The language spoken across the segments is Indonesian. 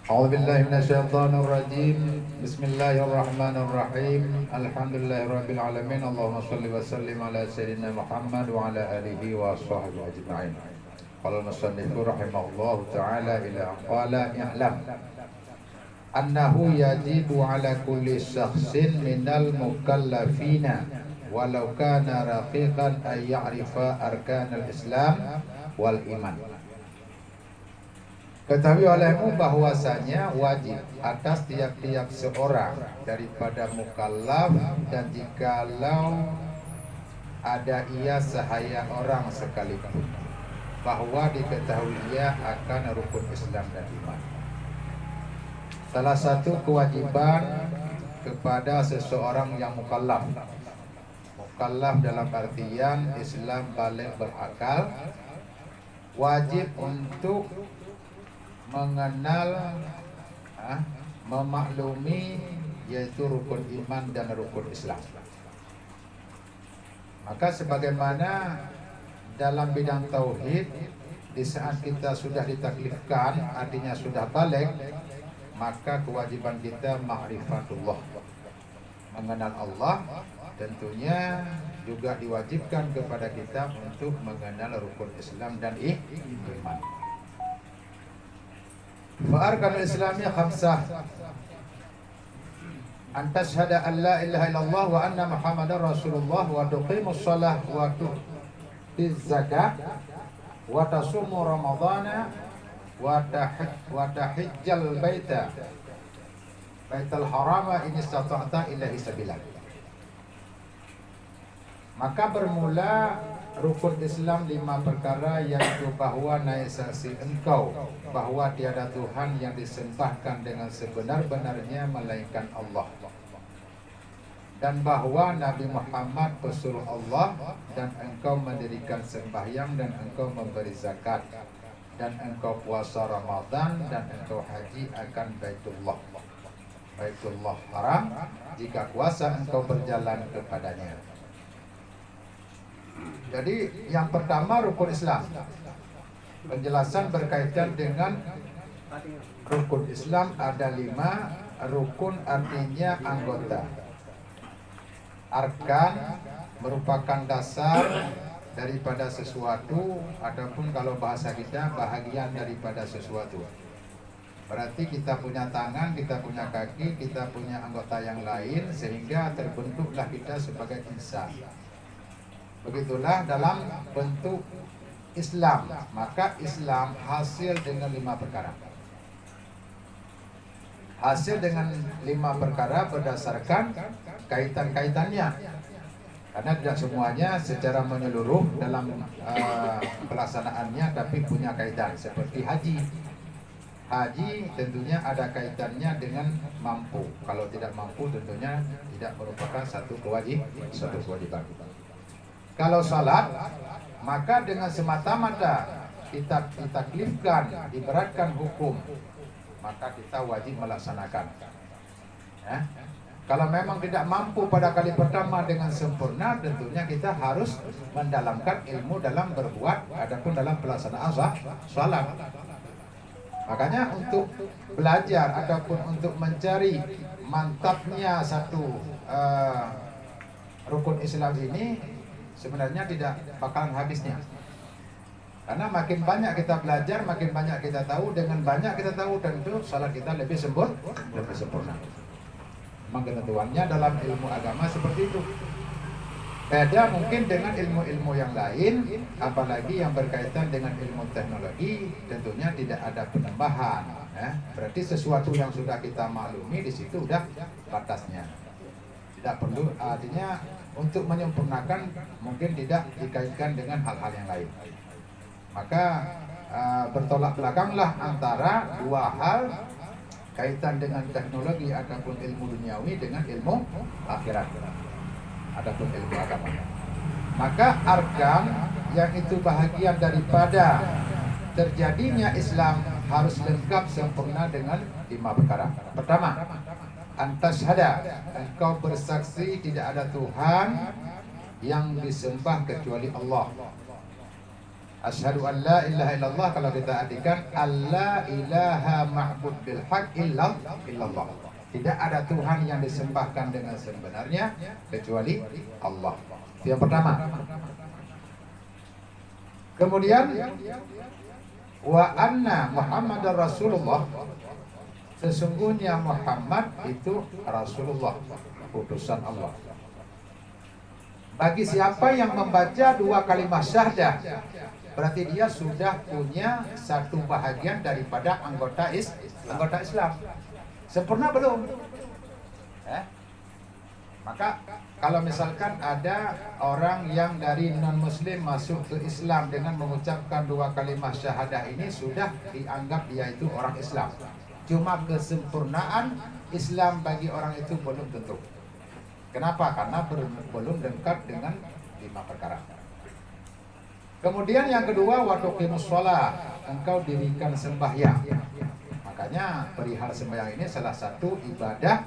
أعوذ بالله من الشيطان الرجيم. بسم الله الرحمن الرحيم. الحمد لله رب العالمين. اللهم صل وسلم على سيدنا محمد وعلى آله وصحبه أجمعين. قال المصنف رحمه الله تعالى إلى قال اعلم أنه يجب على كل شخص من المكلفين ولو كان رقيقا أن يعرف أركان الإسلام والإيمان. Ketahui olehmu bahwasanya wajib atas tiap-tiap seorang daripada mukallaf, dan jikalau ada ia sahaya orang sekalipun, bahwa diketahui ia akan rukun Islam dan iman. Salah satu kewajiban kepada seseorang yang mukallaf, mukallaf dalam artian Islam baligh berakal, wajib untuk mengenal, memaklumi, yaitu rukun iman dan rukun Islam. Maka sebagaimana dalam bidang tauhid, di saat kita sudah ditaklifkan, artinya sudah baligh, maka kewajiban kita ma'rifatullah, mengenal Allah. Tentunya juga diwajibkan kepada kita untuk mengenal rukun Islam dan iman. Fa'arkanul Islamiyah khamsah: an tashhada an la ilaha illallah wa anna Muhammadar Rasulullah, wa tuqimus shalah wa tu'tiz zakah wa tasumu ramadhana wa tahijjal baital harama in istata'ta ilaihi sabila. Maka bermula rukun Islam 5 perkara, yaitu bahwa naik saksi engkau bahwa tiada Tuhan yang disembahkan dengan sebenar-benarnya melainkan Allah, dan bahwa Nabi Muhammad pesuruh Allah, dan engkau mendirikan sembahyang, dan engkau memberi zakat, dan engkau puasa Ramadan, dan engkau haji akan Baitullah Haram jika kuasa engkau berjalan kepadanya. Jadi yang pertama rukun Islam. Penjelasan berkaitan dengan rukun Islam ada 5. Rukun artinya anggota. Arkan merupakan dasar daripada sesuatu, ataupun kalau bahasa kita bahagian daripada sesuatu. Berarti kita punya tangan, kita punya kaki, kita punya anggota yang lain, sehingga terbentuklah kita sebagai insan. Begitulah dalam bentuk Islam. Maka Islam hasil dengan 5 perkara. Hasil dengan 5 perkara berdasarkan kaitan-kaitannya. Karena tidak semuanya secara menyeluruh dalam pelaksanaannya, tapi punya kaitan. Seperti haji. Haji tentunya ada kaitannya dengan mampu. Kalau tidak mampu tentunya tidak merupakan satu kewajiban. Kalau salat, maka dengan semata-mata kita ditaklifkan, diberatkan hukum, maka kita wajib melaksanakan. Kalau memang tidak mampu pada kali pertama dengan sempurna, tentunya kita harus mendalamkan ilmu dalam berbuat, adapun dalam pelaksanaan salat. Makanya untuk belajar ataupun untuk mencari mantapnya satu rukun Islam ini, sebenarnya tidak bakalan habisnya. Karena makin banyak kita belajar, makin banyak kita tahu. Dengan banyak kita tahu, tentu salat kita lebih sempurna. Memang ketentuannya dalam ilmu agama seperti itu. Beda mungkin dengan ilmu-ilmu yang lain, apalagi yang berkaitan dengan ilmu teknologi, tentunya tidak ada penambahan. Berarti sesuatu yang sudah kita maklumi, di situ udah batasnya. Tidak perlu, artinya untuk menyempurnakan mungkin tidak dikaitkan dengan hal-hal yang lain. Maka bertolak belakanglah antara 2 hal, kaitan dengan teknologi ataupun ilmu duniawi dengan ilmu akhirat ataupun ilmu agama. Maka arkan yang itu bahagian daripada terjadinya Islam harus lengkap sempurna dengan 5 perkara. Pertama, antashhada, engkau bersaksi tidak ada Tuhan yang disembah kecuali Allah. Asyhadu an la ilaha illallah kalau kita artikan alla ilaha ma'bud bil haq illallah. Tidak ada Tuhan yang disembahkan dengan sebenarnya kecuali Allah. Itu yang pertama. Kemudian wa anna Muhammadar Rasulullah, sesungguhnya Muhammad itu Rasulullah, utusan Allah. Bagi siapa yang membaca dua kalimat syahadah, berarti dia sudah punya satu bahagian daripada anggota Islam. Sempurna belum? Maka kalau misalkan ada orang yang dari non-muslim masuk ke Islam dengan mengucapkan dua kalimat syahadah ini, sudah dianggap dia itu orang Islam. Cuma kesempurnaan Islam bagi orang itu belum tentu. Kenapa? Karena belum lengkap dengan 5 perkara. Kemudian yang kedua, wa tuqimus shalah, engkau dirikan sembahyang. Makanya perihal sembahyang ini salah satu ibadah.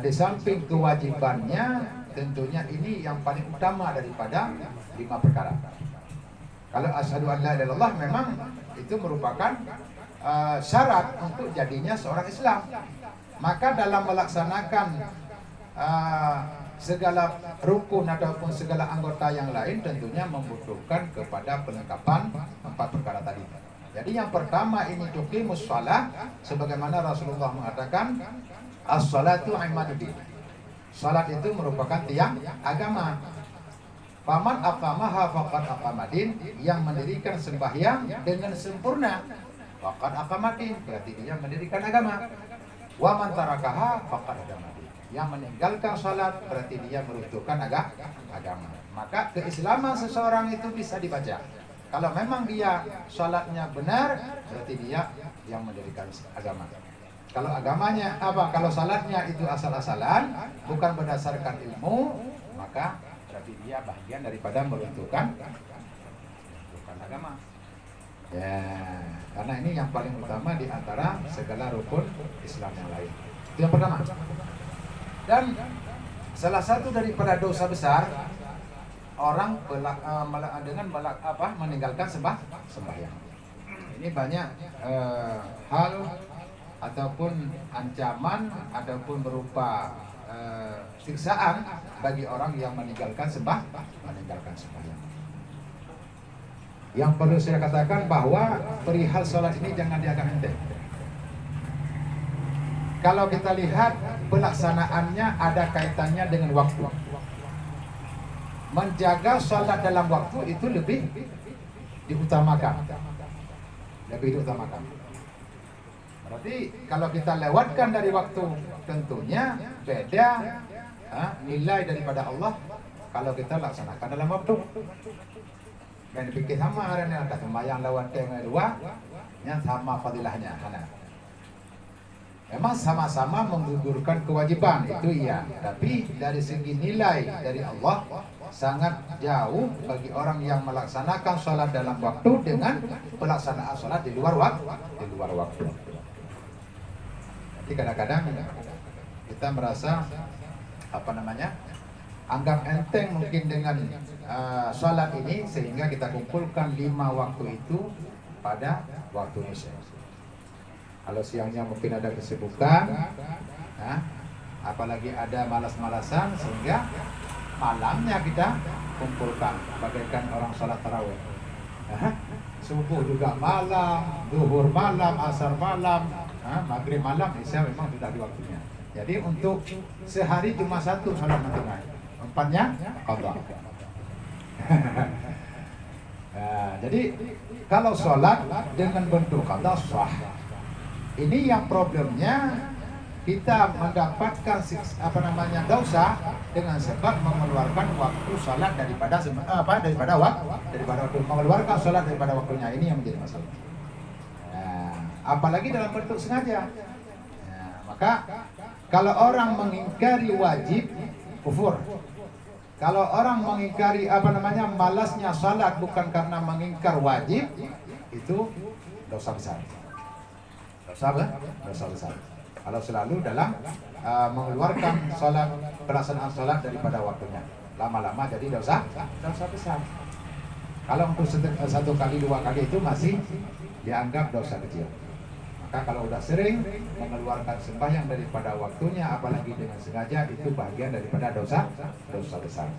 Di samping kewajibannya, tentunya ini yang paling utama daripada 5 perkara. Kalau asyhadu an la ilaha illallah memang itu merupakan syarat untuk jadinya seorang Islam. Maka dalam melaksanakan segala rukun ataupun segala anggota yang lain tentunya membutuhkan kepada pelengkapan 4 perkara tadi. Jadi yang pertama ini tuqimus shalah, sebagaimana Rasulullah mengatakan as-salatu imaduddin. Salat itu merupakan tiang agama. Faman aqamaha faqad aqamadin, yang mendirikan sembahyang dengan sempurna faqad aqamadin, berarti dia mendirikan agama. Wa man tarakaha faqad adamadin, yang meninggalkan salat berarti dia meruntuhkan agama. Maka keislaman seseorang itu bisa dibaca. Kalau memang dia salatnya benar, berarti dia yang mendirikan agama. Kalau agamanya kalau salatnya itu asal-asalan, bukan berdasarkan ilmu, maka berarti dia bagian daripada meruntuhkan agama. Ya, karena ini yang paling utama di antara segala rukun Islam yang lain. Itu yang pertama. Dan salah satu daripada dosa besar orang meninggalkan sembahyang. Ini banyak hal ataupun ancaman ataupun berupa siksaan bagi orang yang meninggalkan sembahyang. Yang perlu saya katakan bahwa perihal sholat ini jangan dianggap enteng. Kalau kita lihat pelaksanaannya ada kaitannya dengan waktu. Menjaga sholat dalam waktu itu lebih diutamakan. Berarti kalau kita lewatkan dari waktu, tentunya beda nilai daripada Allah kalau kita laksanakan dalam waktu. Dan dipikir sama hari ini ada sembahyang lawan tengah dua, yang sama fadilahnya. Memang sama-sama menggugurkan kewajiban, itu iya. Tapi dari segi nilai dari Allah sangat jauh bagi orang yang melaksanakan sholat dalam waktu dengan pelaksanaan sholat di luar waktu. Jadi kadang-kadang kita merasa anggap enteng mungkin dengan sholat ini, sehingga kita kumpulkan 5 waktu itu pada waktu isya. Kalau siangnya mungkin ada kesibukan, apalagi ada malas-malasan, sehingga malamnya kita kumpulkan bagaikan orang sholat tarawih. Subuh juga malam, zuhur malam, asar malam, maghrib malam, isya memang sudah di waktunya. Jadi untuk sehari cuma 1 sholat malam, 4-nya qadha. Jadi kalau sholat dengan bentuk qadha sah. Ini yang problemnya, kita mendapatkan dosa dengan sebab mengeluarkan waktu sholat daripada waktu, mengeluarkan sholat daripada waktunya. Ini yang menjadi masalah. Apalagi dalam bentuk sengaja. Maka kalau orang mengingkari wajib, kufur. Kalau orang mengingkari malasnya salat bukan karena mengingkar wajib, itu dosa besar. Dosa besar. Kalau selalu dalam mengeluarkan pelaksanaan salat daripada waktunya, lama-lama jadi dosa besar. Kalau untuk satu kali, dua kali itu masih dianggap dosa kecil. Maka kalau udah sering mengeluarkan sembahyang daripada waktunya, apalagi dengan sengaja, itu bagian daripada dosa besar.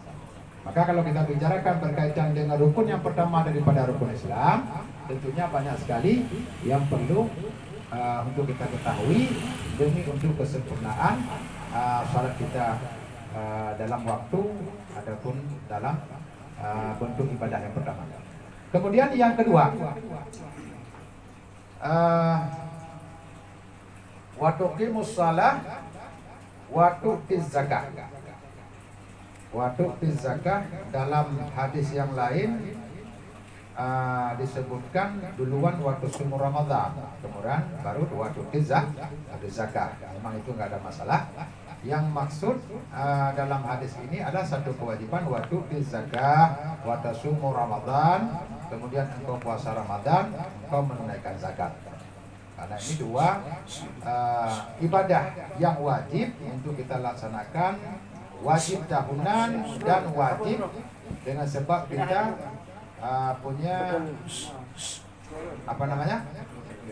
Maka kalau kita bicarakan berkaitan dengan rukun yang pertama daripada rukun Islam, tentunya banyak sekali yang perlu untuk kita ketahui demi untuk kesempurnaan salat kita dalam waktu ataupun dalam bentuk ibadah yang pertama. Kemudian yang kedua, wa tuqimus shalah wa tu'tiz zakah. Wa tu'tiz zakah dalam hadis yang lain disebutkan duluan waktu sumur Ramadan, kemudian baru waktu zakah. Memang itu nggak ada masalah. Yang maksud dalam hadis ini adalah satu kewajiban waktu zakah, waktu sumur Ramadan, kemudian engkau puasa Ramadan, engkau menunaikan zakat. Karena ini dua ibadah yang wajib untuk kita laksanakan, wajib tahunan dan wajib dengan sebab kita punya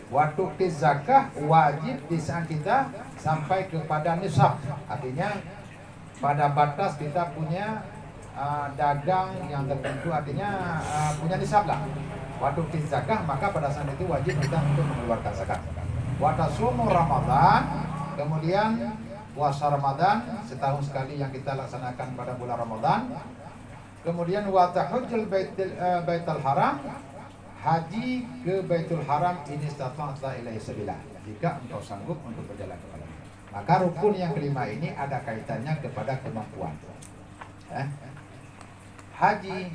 waktu zakah wajib di saat kita sampai kepada nisab, artinya pada batas kita punya dagang yang tertentu, artinya punya nisab lah waktu zakah, maka pada saat itu wajib kita untuk mengeluarkan zakat. Waktu sumur Ramadan, kemudian puasa Ramadan setahun sekali yang kita laksanakan pada bulan Ramadan. Kemudian wa tahujjul baitul haram, haji ke Baitul Haram ini stata'ta ilaihi sabila, jika engkau sanggup untuk berjalan ke sana. Maka rukun yang kelima ini ada kaitannya kepada kemampuan. Haji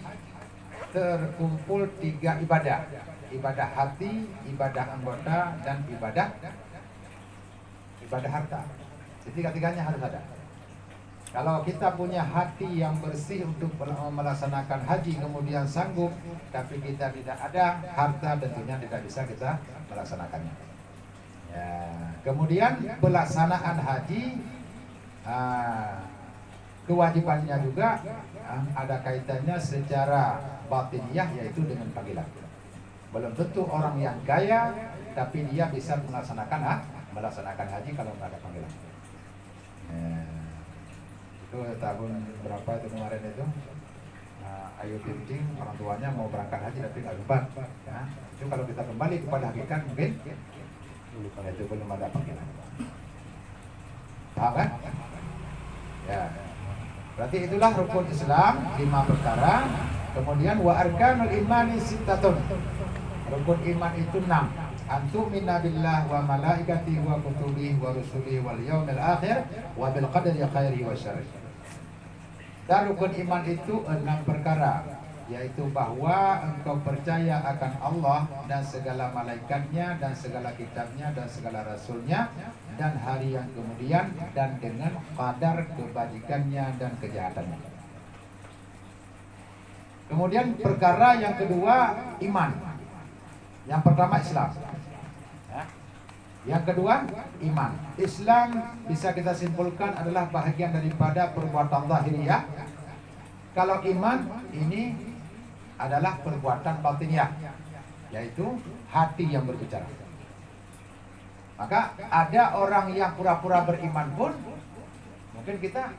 terkumpul 3 ibadah: ibadah hati, ibadah anggota, dan ibadah harta. Ketiga-tiganya harus ada. Kalau kita punya hati yang bersih untuk melaksanakan haji, kemudian sanggup, tapi kita tidak ada harta, tentunya tidak bisa kita melaksanakannya. Ya. Kemudian pelaksanaan haji, kewajibannya juga ada kaitannya secara batiniah, yaitu dengan panggilan. Belum tentu orang yang kaya, tapi dia bisa melaksanakan haji kalau nggak ada panggilan. Ya. Itu tahun berapa itu kemarin itu Ayu Ting orang tuanya mau berangkat haji tapi nggak sempat ya. Itu kalau kita kembali kepada hakikat mungkin itu belum ada panggilan. Paham kan? Ya. Berarti itulah rukun Islam 5 perkara. Kemudian wa arkanul imani sittatun. Rukun iman itu 6. Antu'mina billah wa malaikatihi wa kutubihi wa rusulihi wal yaumil akhir wa bil qadari khairihi wa syarrihi. Dan rukun iman itu 6 perkara, yaitu bahwa engkau percaya akan Allah dan segala malaikatnya dan segala kitabnya dan segala rasulnya dan hari yang kemudian, dan dengan qadar kebajikannya dan kejahatannya. Kemudian perkara yang kedua iman. Yang pertama Islam. Yang kedua iman. Islam bisa kita simpulkan adalah bahagian daripada perbuatan zahiriyah. Kalau iman ini adalah perbuatan batiniyah, yaitu hati yang berbicara. Maka ada orang yang pura-pura beriman pun mungkin kita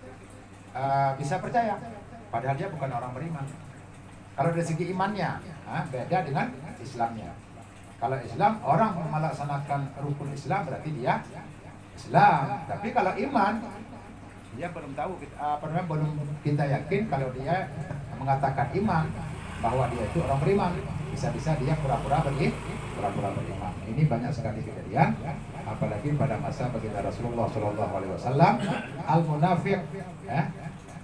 bisa percaya, padahal dia bukan orang beriman. Kalau dari segi imannya beda dengan Islamnya. Kalau Islam, orang melaksanakan rukun Islam berarti dia Islam. Tapi kalau iman, dia belum tahu, belum kita yakin kalau dia mengatakan iman bahwa dia itu orang beriman. Bisa-bisa dia pura-pura beriman. Ini banyak sekali kejadian, apalagi pada masa baginda Rasulullah SAW, al-munafiq,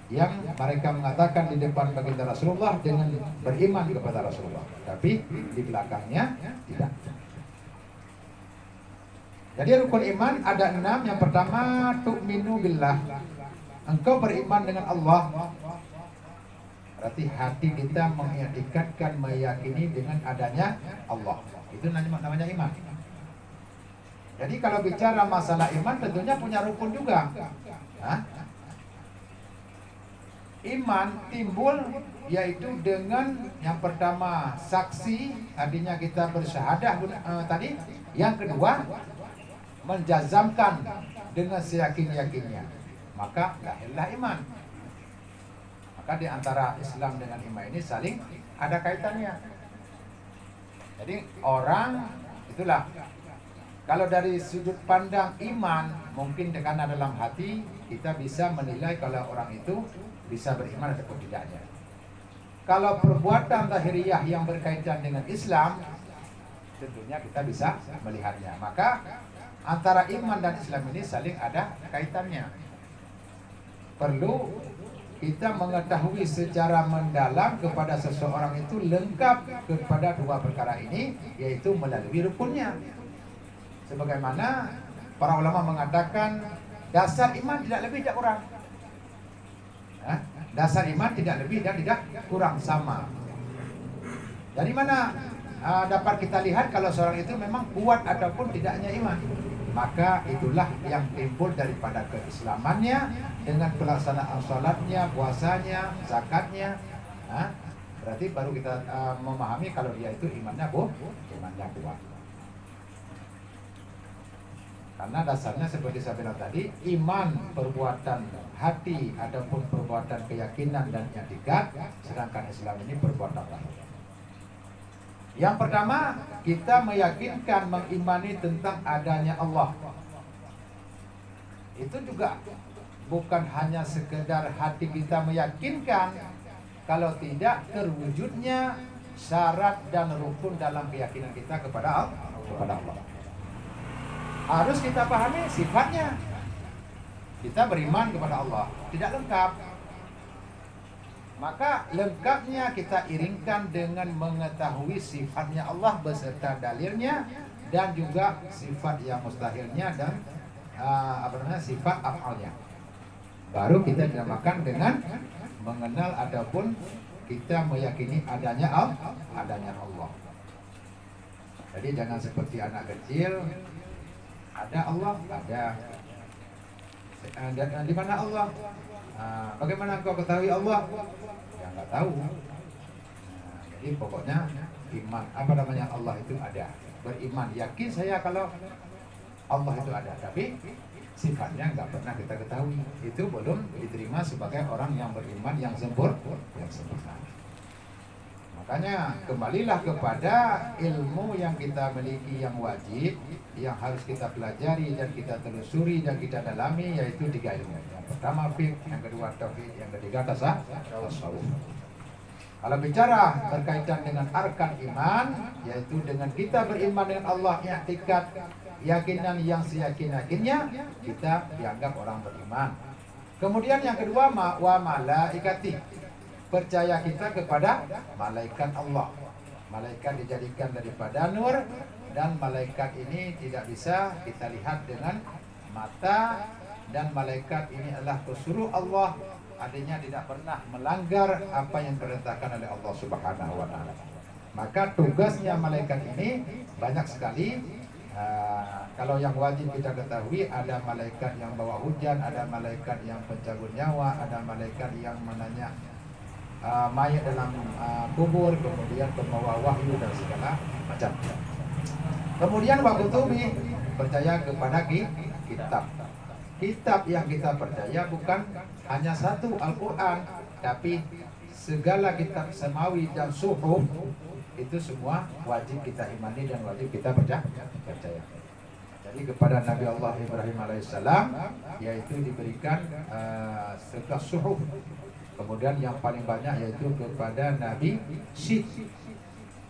yang mereka mengatakan di depan baginda Rasulullah dengan beriman kepada Rasulullah, tapi di belakangnya tidak. Jadi rukun iman ada 6. Yang pertama tu'minu billah, engkau beriman dengan Allah. Berarti hati kita mengikatkan, meyakini dengan adanya Allah. Itu namanya iman. Jadi kalau bicara masalah iman tentunya punya rukun juga. Iman timbul yaitu dengan yang pertama saksi, artinya kita bersyahadah tadi. Yang kedua menjazamkan dengan seyakin-yakinnya, maka lahirlah iman. Maka di antara Islam dengan iman ini saling ada kaitannya. Jadi orang itulah, kalau dari sudut pandang iman, mungkin karena dalam hati kita bisa menilai kalau orang itu bisa beriman ataupun tidaknya. Kalau perbuatan lahiriah yang berkaitan dengan Islam, tentunya kita bisa melihatnya. Maka antara iman dan Islam ini saling ada kaitannya. Perlu kita mengetahui secara mendalam kepada seseorang itu lengkap kepada dua perkara ini, yaitu melalui rukunnya. Sebagaimana para ulama mengatakan dasar iman tidak lebih tidak kurang. Dasar iman tidak lebih dan tidak kurang, sama. Dari mana dapat kita lihat kalau seorang itu memang kuat ataupun tidaknya iman? Maka itulah yang timbul daripada keislamannya dengan pelaksanaan sholatnya, puasanya, zakatnya. Berarti baru kita memahami kalau dia itu imannya kuat. Karena dasarnya seperti saya bilang tadi, iman perbuatan hati ataupun perbuatan keyakinan dan i'tikad, sedangkan Islam ini perbuatan lahir. Yang pertama, kita meyakinkan, mengimani tentang adanya Allah. Itu juga bukan hanya sekedar hati kita meyakinkan, kalau tidak terwujudnya syarat dan rukun dalam keyakinan kita kepada Allah. Harus kita pahami sifatnya. Kita beriman kepada Allah tidak lengkap. Maka lengkapnya kita iringkan dengan mengetahui sifatnya Allah beserta dalilnya, dan juga sifat yang mustahilnya dan sifat af'alnya. Baru kita dinamakan dengan mengenal ataupun kita meyakini adanya Allah. Jadi jangan seperti anak kecil, ada Allah, ada. Dan di mana Allah? Bagaimana engkau ketahui Allah? Ya nggak tahu. Jadi pokoknya iman, Allah itu ada. Beriman, yakin saya kalau Allah itu ada, tapi sifatnya nggak pernah kita ketahui. Itu belum diterima sebagai orang yang beriman yang sempurna. Makanya kembalilah kepada ilmu yang kita miliki yang wajib, yang harus kita pelajari dan kita telusuri dan kita dalami, yaitu 3 ilmu. Yang pertama fiqh, yang kedua tauhid, yang ketiga tasawuf. Kalau bicara berkaitan dengan arkan iman, yaitu dengan kita beriman dengan Allah, i'tikad, keyakinan yang seyakin-yakinnya, kita dianggap orang beriman. Kemudian yang kedua wa malaikati, percaya kita kepada malaikat Allah. Malaikat dijadikan daripada nur, dan malaikat ini tidak bisa kita lihat dengan mata, dan malaikat ini adalah pesuruh Allah, artinya tidak pernah melanggar apa yang diperintahkan oleh Allah Subhanahu wa taala. Maka tugasnya malaikat ini banyak sekali. Kalau yang wajib kita ketahui, ada malaikat yang bawa hujan, ada malaikat yang pencabut nyawa, ada malaikat yang menanya mayat dalam kubur, kemudian pembawa wahyu dan segala macam. Kemudian wa kutubi, percaya kepada kitab. Kitab yang kita percaya bukan hanya satu Al-Quran, tapi segala kitab samawi dan suhuf itu semua wajib kita imani dan wajib kita percaya. Jadi kepada Nabi Allah Ibrahim alaihissalam, yaitu diberikan sebelas suhuf. Kemudian yang paling banyak yaitu kepada Nabi Syed.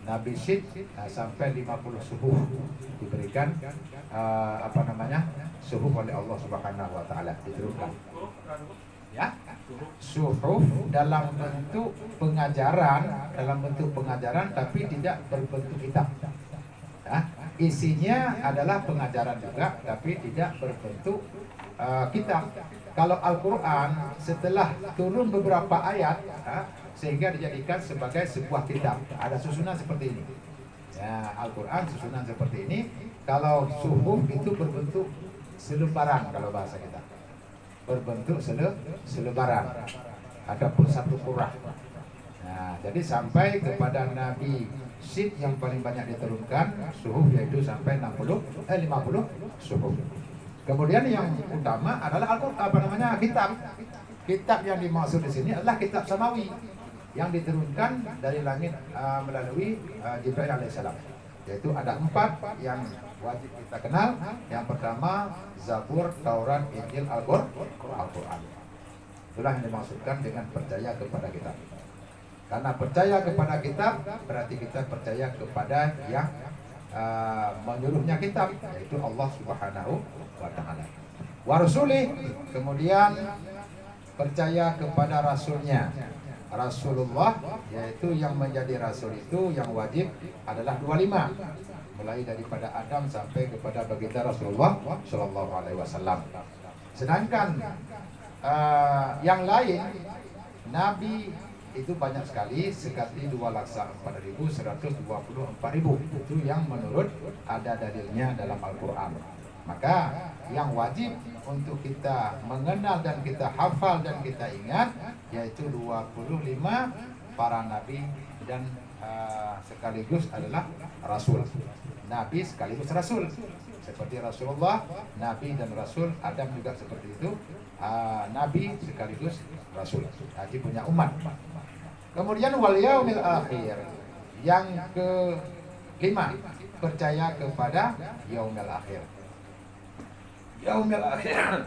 Nabi Syed sampai 50 suhuf diberikan suhuf oleh Allah Subhanahu wa taala, diturunkan. Ya, suhuf dalam bentuk pengajaran, tapi tidak berbentuk kitab. Ya, isinya adalah pengajaran juga, tapi tidak berbentuk kitab. Kalau Al-Quran setelah turun beberapa ayat, sehingga dijadikan sebagai sebuah kitab, ada susunan seperti ini. Ya, Al-Quran susunan seperti ini. Kalau suhuf itu berbentuk selebaran, kalau bahasa kita berbentuk selebaran. adapun satu qurrah. Nah, jadi sampai kepada Nabi Sid yang paling banyak diturunkan suhuf, yaitu sampai 50 suhuf. Kemudian yang utama adalah kitab. Kitab yang dimaksud di sini adalah kitab samawi yang diturunkan dari langit melalui Jibril alaihissalam. Yaitu ada 4 yang wajib kita kenal. Yang pertama Zabur, Taurat, Injil, Al-Quran. Itulah yang dimaksudkan dengan percaya kepada kitab. Karena percaya kepada kitab berarti kita percaya kepada yang menyuruhnya kitab, yaitu Allah Subhanahu wa Ta'ala. Wa rasulih, kemudian percaya kepada rasulnya, Rasulullah, yaitu yang menjadi rasul itu yang wajib adalah 25, mulai daripada Adam sampai kepada baginda Rasulullah Shallallahu Alaihi Wasallam. Sedangkan yang lain Nabi itu banyak sekali, sekali 2.4.124.000 itu yang menurut ada dalilnya dalam Al-Quran. Maka yang wajib untuk kita mengenal dan kita hafal dan kita ingat yaitu 25 para nabi dan sekaligus adalah rasul. Nabi sekaligus rasul, seperti Rasulullah, nabi dan rasul. Adam juga seperti itu, nabi sekaligus rasul. Jadi punya umat. Kemudian wal yaumil akhir, yang kelima percaya kepada yaumil akhir. Yaumil akhir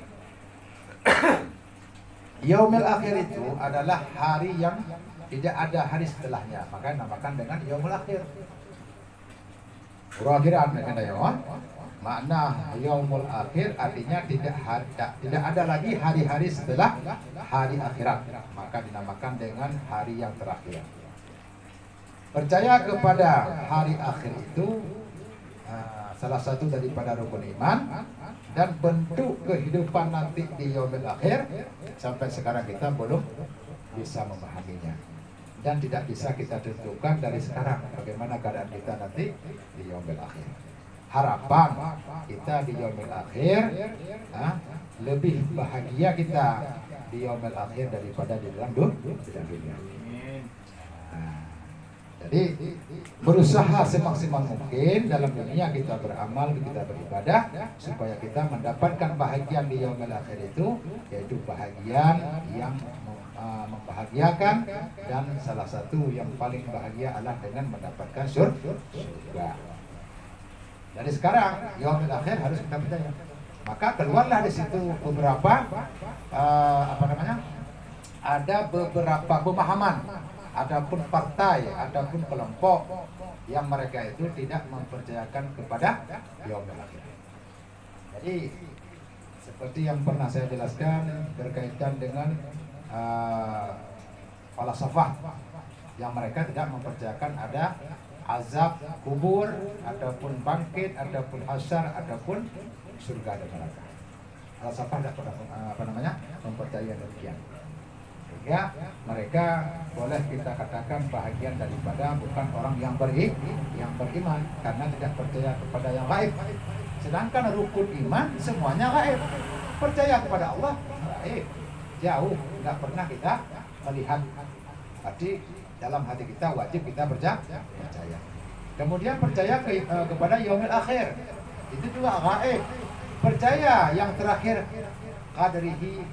yaumil akhir itu adalah hari yang tidak ada hari setelahnya, maka namakan dengan yaumul akhir. Akhiran dengan yaumul. Makna yaumul akhir artinya tidak ada lagi hari-hari setelah hari akhirat, maka dinamakan dengan hari yang terakhir. Percaya kepada hari akhir itu salah satu daripada rukun iman, dan bentuk kehidupan nanti di yaumil akhir sampai sekarang kita belum bisa memahaminya, dan tidak bisa kita tentukan dari sekarang bagaimana keadaan kita nanti di yaumil akhir. Harapan kita di yaumil akhir lebih bahagia kita di yaumil akhir daripada di dalam dunia. Jadi berusaha semaksimal mungkin dalam dunia kita beramal, kita beribadah supaya kita mendapatkan bahagian di yaumil akhir itu, yaitu bahagian yang membahagiakan, dan salah satu yang paling bahagia adalah dengan mendapatkan surga. Dari sekarang yaumil akhir harus kita percaya. Maka keluarlah di situ beberapa ada beberapa pemahaman, adapun partai, adapun kelompok yang mereka itu tidak mempercayakan kepada yaumil akhir. Jadi seperti yang pernah saya jelaskan berkaitan dengan falsafah yang mereka tidak mempercayakan ada azab kubur, ataupun bangkit, ataupun hasyar, ataupun surga dan neraka. Falsafah tidak pernah mempercayai demikian. Sehingga mereka boleh kita katakan bahagian daripada bukan orang yang beriman, karena tidak percaya kepada yang gaib. Sedangkan rukun iman semuanya gaib. Percaya kepada Allah gaib, jauh, tidak pernah kita melihat. Berarti dalam hati kita wajib kita percaya. Kemudian percaya kepada yaumil akhir, itu juga gaib. Percaya yang terakhir qadrihi,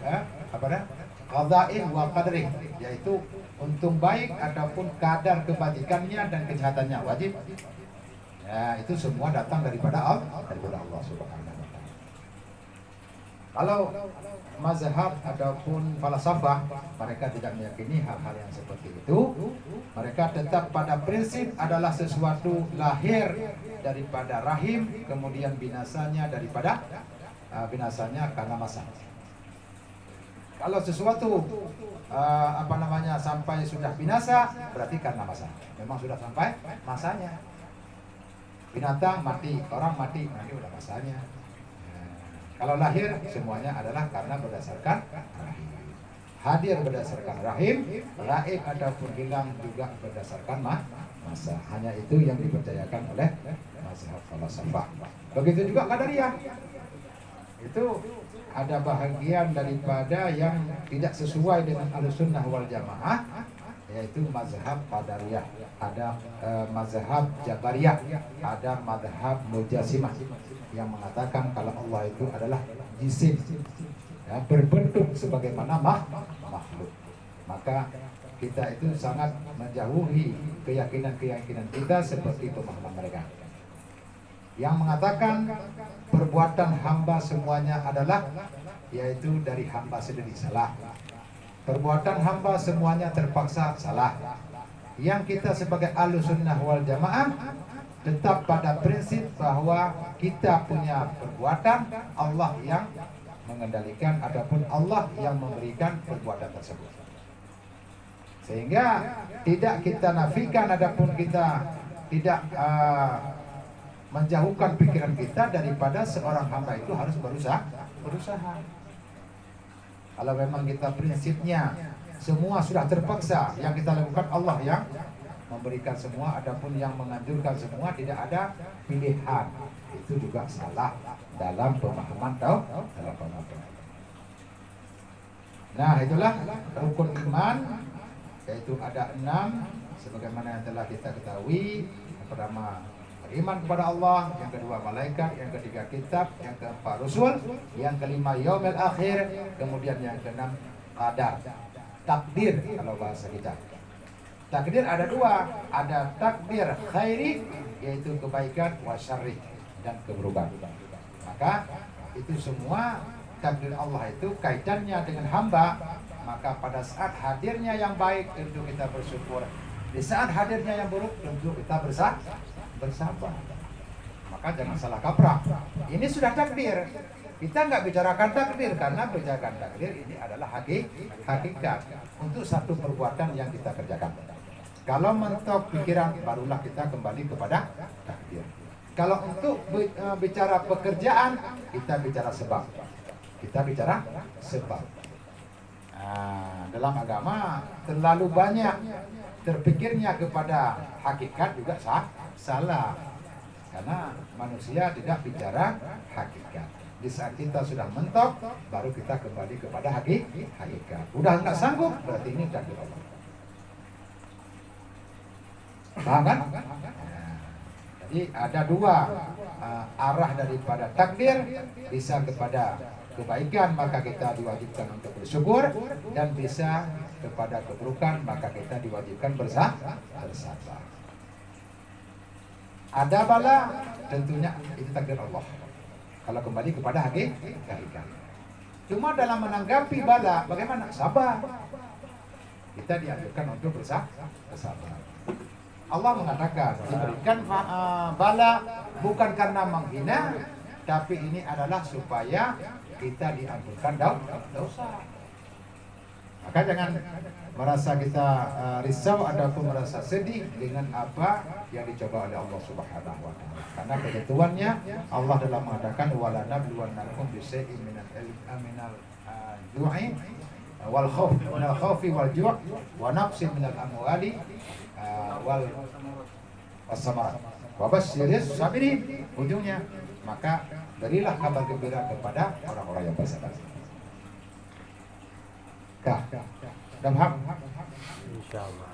qada'in wa qadrih, yaitu untung baik ataupun kadar kebajikannya dan kejahatannya wajib. Ya, itu semua datang daripada Allah Subhanahu wa Ta'ala. Kalau mazhab ataupun falsafah, mereka tidak meyakini hal-hal yang seperti itu. Mereka tetap pada prinsip adalah sesuatu lahir daripada rahim, kemudian binasanya karena masa. Kalau sesuatu sampai sudah binasa, berarti karena masa. Memang sudah sampai masanya. Binatang mati, orang mati, nanti udah masanya. Kalau lahir semuanya adalah karena berdasarkan rahim. Hadir berdasarkan rahim, gaib ataupun hilang juga berdasarkan masa. Hanya itu yang dipercayakan oleh mazhab falsafah. Begitu juga qadariyah. itu ada bahagian daripada yang tidak sesuai dengan Ahlussunnah wal Jamaah, yaitu mazhab Qadariyah, ada mazhab Jabariyah, ada mazhab Mujasimah yang mengatakan kalau Allah itu adalah jisim, ya, berbentuk sebagaimana makhluk. Maka kita itu sangat menjauhi keyakinan-keyakinan kita seperti pemahaman mereka yang mengatakan perbuatan hamba semuanya adalah, yaitu dari hamba sendiri, salah. Perbuatan hamba semuanya terpaksa, salah. Yang kita sebagai Ahlussunnah wal Jamaah tetap pada prinsip bahwa kita punya perbuatan, Allah yang mengendalikan, adapun Allah yang memberikan perbuatan tersebut. Sehingga tidak kita nafikan, adapun kita tidak menjauhkan pikiran kita daripada seorang hamba itu harus berusaha. Kalau memang kita prinsipnya semua sudah terpaksa, yang kita lakukan Allah yang memberikan semua, adapun yang menganjurkan semua, tidak ada pilihan, itu juga salah dalam pemahaman dalam pemahaman. Nah, itulah rukun iman, yaitu ada 6 sebagaimana yang telah kita ketahui. Yang pertama beriman kepada Allah, yang kedua malaikat, yang ketiga kitab, yang keempat rasul, yang kelima yaumil akhir, kemudian yang keenam qadar, takdir kalau bahasa kita. Takdir ada 2, ada takdir khairi, yaitu kebaikan, wa syarri, dan keburukan. Maka itu semua takdir Allah itu kaitannya dengan hamba. Maka pada saat hadirnya yang baik tentu kita bersyukur, di saat hadirnya yang buruk tentu kita bersabar. Maka jangan salah kaprah. Ini sudah takdir. Kita nggak bicarakan takdir, karena bicarakan takdir ini adalah hakikat untuk satu perbuatan yang kita kerjakan. Kalau mentok pikiran, barulah kita kembali kepada takdir. Kalau untuk bicara pekerjaan, kita bicara sebab. Nah, dalam agama terlalu banyak terpikirnya kepada hakikat juga salah, karena manusia tidak bicara hakikat. Di saat kita sudah mentok, baru kita kembali kepada hakikat. Udah nggak sanggup, berarti ini takdir Allah. Paham kan? Jadi ada 2 arah daripada takdir, bisa kepada kebaikan maka kita diwajibkan untuk bersyukur, dan bisa kepada keburukan maka kita diwajibkan bersabar. Ada bala, tentunya itu takdir Allah. Kalau kembali kepada hakikat. Cuma dalam menanggapi bala, bagaimana? Sabar. Kita dianjurkan untuk bersabar. Allah mengatakan diberikan bala bukan karena menghina, tapi ini adalah supaya kita diampunkan dosa. Maka jangan merasa kita risau ataupun merasa sedih dengan apa yang dicoba oleh Allah Subhanahu wa taala. Karena ketentuannya Allah dalam mengatakan wala nabluwannakum bisyai'in minal ju'i wal khawfi wal ju' wa naqsin minal amwali wal wasamarat wa basyiris sabirin. Ujungnya, maka berilah kabar gembira kepada orang-orang yang bersabar. Sudah paham? Insyaallah.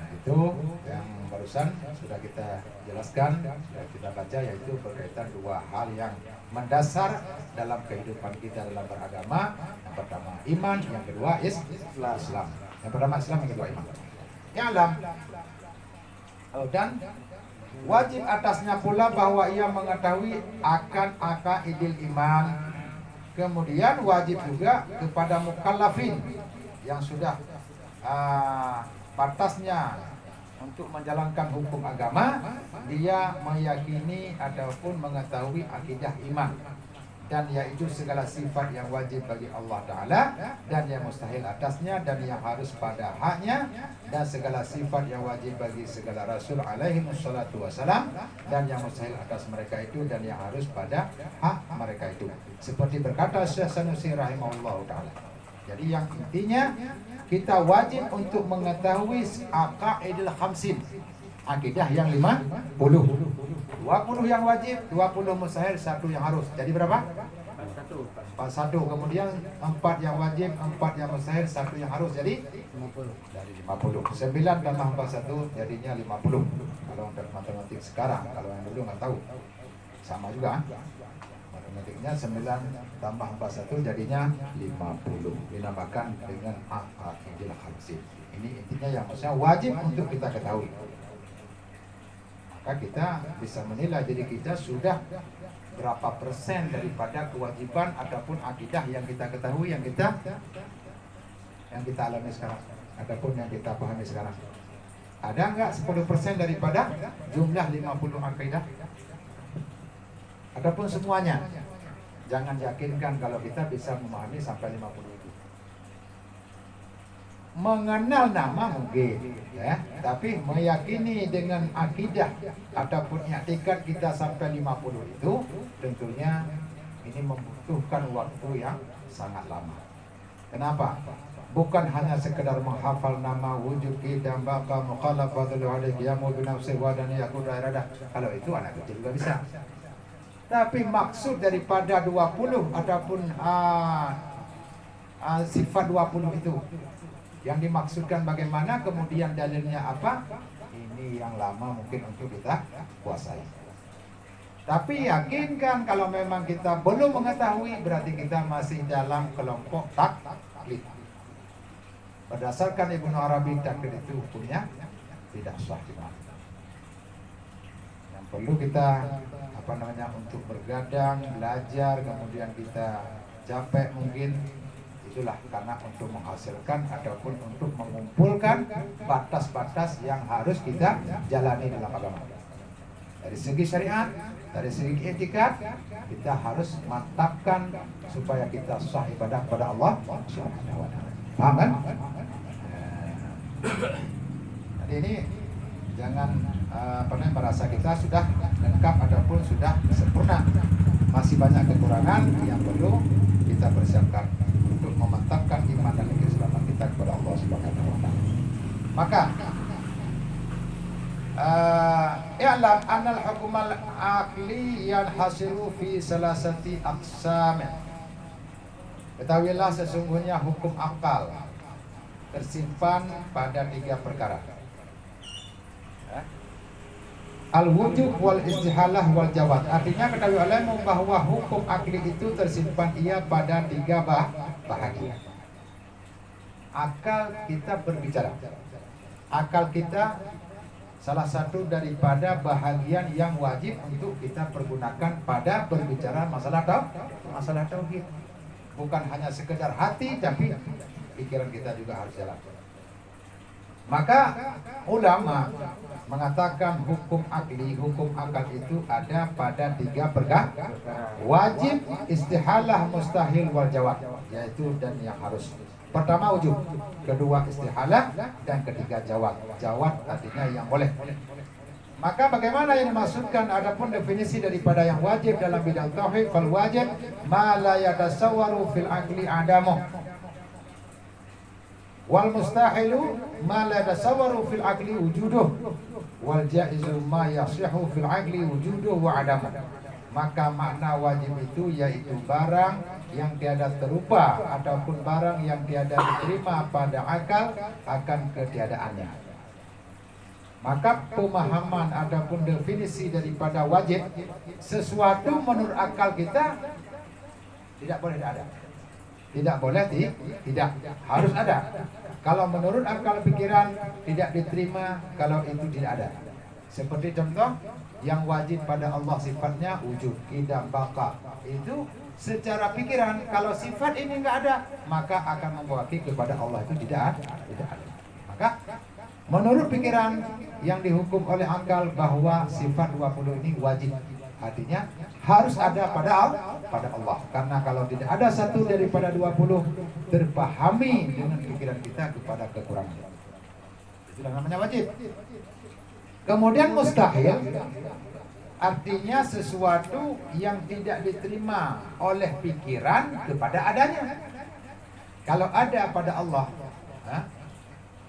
Itu yang barusan sudah kita jelaskan, sudah kita baca, yaitu berkaitan 2 hal yang mendasar dalam kehidupan kita dalam beragama. Yang pertama iman, yang kedua Islam. Yang pertama Islam, yang kedua iman. Ya'lam. Dan wajib atasnya pula bahwa ia mengetahui akan aqaidil iman. Kemudian wajib juga kepada mukallafin yang sudah batasnya untuk menjalankan hukum agama, dia meyakini ataupun mengetahui akidah iman, dan yaitu segala sifat yang wajib bagi Allah Ta'ala dan yang mustahil atasnya dan yang harus pada haknya, dan segala sifat yang wajib bagi segala Rasul alaihi wassalatu wassalam dan yang mustahil atas mereka itu dan yang harus pada hak mereka itu. Seperti berkata Syekh Sanusi rahimahullah Ta'ala. Jadi yang intinya kita wajib untuk mengetahui aqaidul khamsin, akidah yang 50. 20 yang wajib, 20 mustahil, 1 yang harus. Jadi berapa? 41. Kemudian 4 yang wajib, 4 yang mustahil, 1 yang harus, jadi 50. dari 50. 9 tambah 41 jadinya 50. Kalau untuk matematik sekarang, kalau yang dulu nggak tahu. Sama juga. Matematiknya 9 tambah 41 jadinya 50. Dinamakan dengan aqidil khamsin. Ini intinya yang maksudnya wajib untuk kita ketahui. Maka kita bisa menilai diri kita sudah berapa persen daripada kewajiban ataupun akidah yang kita ketahui, yang kita alami sekarang, ataupun yang kita pahami sekarang. Ada nggak 10% daripada jumlah 50 akidah? Ataupun semuanya? Jangan yakinkan kalau kita bisa memahami sampai 50 itu. Mengenal nama mungkin, ya, tapi meyakini dengan akidah ataupun i'tikad kita sampai 50 itu tentunya ini membutuhkan waktu yang sangat lama. Kenapa? Bukan hanya sekedar menghafal nama, wujud, qidam, baqa, muqalafatul wali, qiyamu binafsi, wadani, yakun, iradah. Kalau itu anak kecil juga bisa. Tapi maksud daripada 20 ataupun sifat 20 itu yang dimaksudkan bagaimana, kemudian dalilnya apa, ini yang lama mungkin untuk kita kuasai. Tapi yakinkan kalau memang kita belum mengetahui, berarti kita masih dalam kelompok taklid. Berdasarkan Ibnu Arabi, taklid itu hukumnya tidak sah. Yang perlu kita untuk bergadang, belajar, kemudian kita capek mungkin, itulah karena untuk menghasilkan ataupun untuk mengumpulkan batas-batas yang harus kita jalani dalam agama. Dari segi syariat, dari segi etika, kita harus mantapkan supaya kita sah ibadah kepada Allah Subhanahu wa taala. Paham kan? Jadi ini jangan merasa kita sudah lengkap ataupun sudah sempurna. Masih banyak kekurangan yang perlu kita persiapkan untuk memantapkan iman dan keislaman kita kepada Allah Subhanahu wa taala. Maka i'lam annal hukmal aqli yanhasiru fi salasati aqsam. Ketahuilah sesungguhnya hukum akal tersimpan pada 3 perkara. Al-wujub wal istihalah wal jawad. Artinya ketahui olehmu bahwa hukum akli itu tersimpan ia pada 3 bahagian. Akal kita berbicara. Akal kita salah satu daripada bahagian yang wajib untuk kita pergunakan pada berbicara masalah tauhid. Bukan hanya sekedar hati, tapi pikiran kita juga harus jalan. Maka ulama mengatakan hukum akli, hukum akal itu ada pada 3 perkara: wajib, istihalah, mustahil, wal jawad, yaitu dan yang harus. Pertama wujub, kedua istihalah, dan ketiga jawad. Jawad artinya yang boleh. Maka bagaimana yang dimaksudkan? Adapun definisi daripada yang wajib dalam bidang tauhid, fal wajib ma la yatasawwaru fil aqli adamu, wal mustahilu ma la yatasawwaru fil aqli wujuduh, wal jaizu ma yasihu fil aqli wujuduh wa adamu. Maka makna wajib itu yaitu barang yang tiada terupa ataupun barang yang tiada diterima pada akal akan ketiadaannya. Maka pemahaman ataupun definisi daripada wajib, sesuatu menurut akal kita tidak boleh ada. Tidak boleh tidak, harus ada. Kalau menurut akal pikiran tidak diterima kalau itu tidak ada. Seperti contoh yang wajib pada Allah sifatnya wujud, qidam, baqa. Itu secara pikiran, kalau sifat ini enggak ada, maka akan mewakili kepada Allah itu tidak ada. Maka menurut pikiran yang dihukum oleh akal bahwa sifat 20 ini wajib, artinya harus ada pada Allah. Karena kalau tidak ada satu daripada 20 terpahami dengan pikiran kita kepada kekurangan, itulah namanya wajib. Kemudian mustahil artinya sesuatu yang tidak diterima oleh pikiran kepada adanya. Kalau ada pada Allah,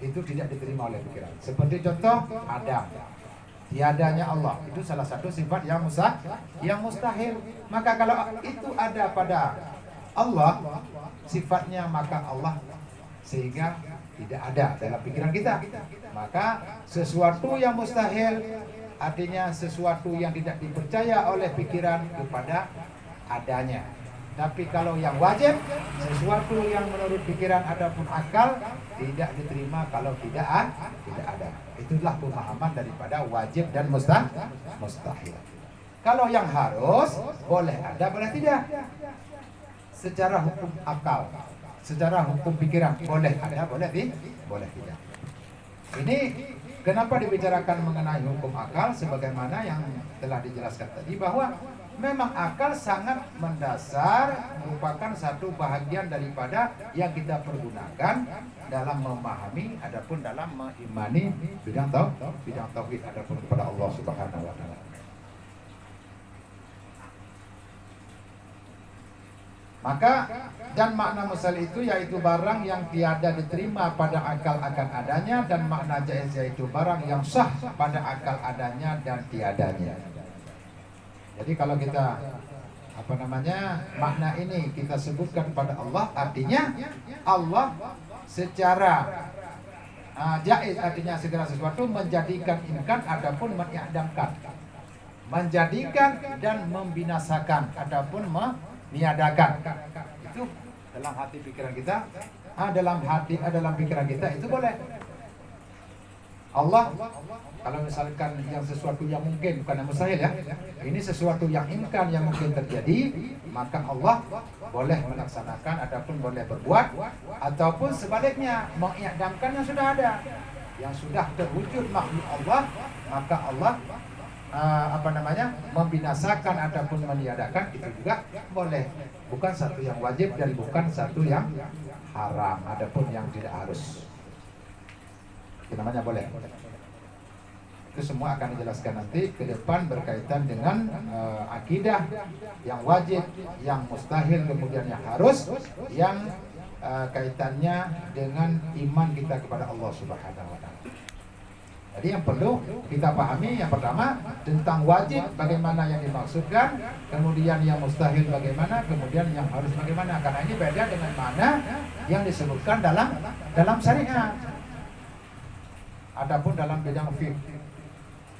itu tidak diterima oleh pikiran. Seperti contoh Adam. tiadanya Allah. Itu salah satu sifat yang mustahil. Maka kalau itu ada pada Allah sifatnya, maka Allah sehingga tidak ada dalam pikiran kita. Maka sesuatu yang mustahil artinya sesuatu yang tidak dipercaya oleh pikiran kepada adanya. Tapi kalau yang wajib, sesuatu yang menurut pikiran ataupun akal tidak diterima kalau tidak ada. Itulah pemahaman daripada wajib dan mustahil. Kalau yang harus, boleh ada, boleh tidak. Secara hukum akal, secara hukum pikiran, boleh ada, boleh tidak. Ini kenapa dibicarakan mengenai hukum akal, sebagaimana yang telah dijelaskan tadi, bahwa memang akal sangat mendasar, merupakan satu bahagian daripada yang kita pergunakan dalam memahami adapun dalam mengimani bidang tauhid adapun kepada Allah Subhanahu wa taala. Maka dan makna musal itu yaitu barang yang tiada diterima pada akal akan adanya, dan makna jaiz yaitu barang yang sah pada akal adanya dan tiadanya. Jadi kalau kita makna ini kita sebutkan pada Allah, artinya Allah secara jaiz artinya segala sesuatu menjadikan imkan adapun meniadakan, menjadikan dan membinasakan adapun meniadakan. Itu dalam hati pikiran kita, dalam pikiran kita itu boleh. Allah kalau misalkan yang sesuatu yang mungkin, bukan yang mustahil ya, ini sesuatu yang imkan yang mungkin terjadi, maka Allah boleh melaksanakan ataupun boleh berbuat, ataupun sebaliknya mengiadamkan yang sudah ada, yang sudah terwujud makhluk Allah, maka Allah membinasakan ataupun meniadakan, itu juga boleh. Bukan satu yang wajib dan bukan satu yang haram, adapun yang tidak harus. Itu namanya boleh. Itu semua akan dijelaskan nanti ke depan berkaitan dengan akidah yang wajib, yang mustahil, kemudian yang harus, yang kaitannya dengan iman kita kepada Allah Subhanahu wa taala. Jadi yang perlu kita pahami, yang pertama tentang wajib bagaimana yang dimaksudkan, kemudian yang mustahil bagaimana, kemudian yang harus bagaimana. Karena ini beda dengan mana yang disebutkan dalam syariat. Adapun dalam bidang fiqh,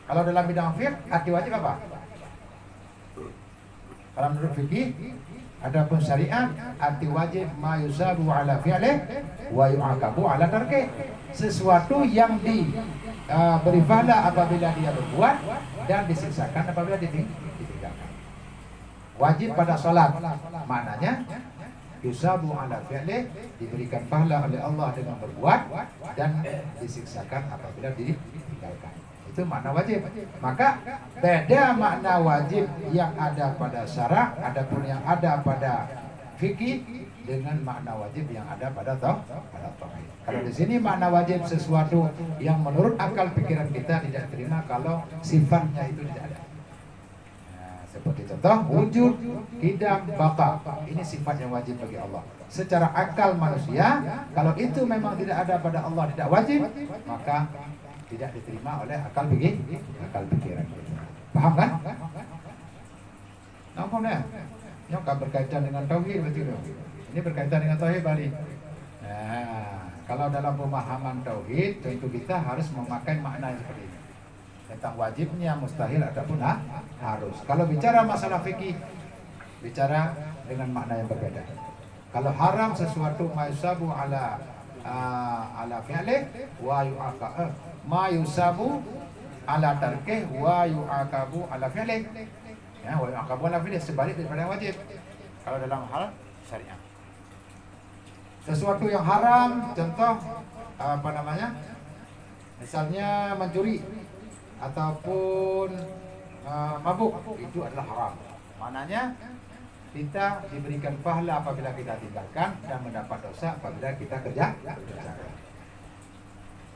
kalau dalam bidang fiqh arti wajib apa? Kalau menurut fikih, adapun syariat arti wajib ma yusabu ala fi'lih wa yu'aqabu ala tarkih. Sesuatu yang beri pahala apabila dia berbuat dan disiksakan apabila ditinggalkan. Wajib pada salat, maknanya yusabu ala fi'lih, diberikan pahala oleh Allah dengan berbuat dan disiksakan apabila ditinggalkan. Itu makna wajib. Maka beda makna wajib yang ada pada syara' adapun yang ada pada fikih dengan makna wajib yang ada pada tauhid. Kalau di sini makna wajib sesuatu yang menurut akal pikiran kita tidak terima kalau sifatnya itu tidak ada. Nah, seperti contoh wujud, qidam, baqa. Ini sifat yang wajib bagi Allah. Secara akal manusia, kalau itu memang tidak ada pada Allah, tidak wajib, maka tidak diterima oleh akal pikiran kita. Paham kan? Nampak ya? Ini berkaitan dengan tauhid betul. Ini berkaitan dengan tauhid balik. Nah, kalau dalam pemahaman tauhid tentu kita harus memakai makna yang seperti ini. Tentang wajibnya, mustahil ataupun harus. Kalau bicara masalah fikih, bicara dengan makna yang berbeda. Kalau haram sesuatu ma'yusabu ala fi'lih wa yu'aqab, ma yusabu ala tarkih wa yu'aqabu ala fi'lih. Ya, wa yu'aqabu ala fi'lih, sebalik daripada yang wajib. Kalau dalam hal syariat. Sesuatu yang haram, contoh misalnya mencuri ataupun mabuk, itu adalah haram. Maknanya kita diberikan pahala apabila kita tinggalkan dan mendapat dosa apabila kita kerjakan.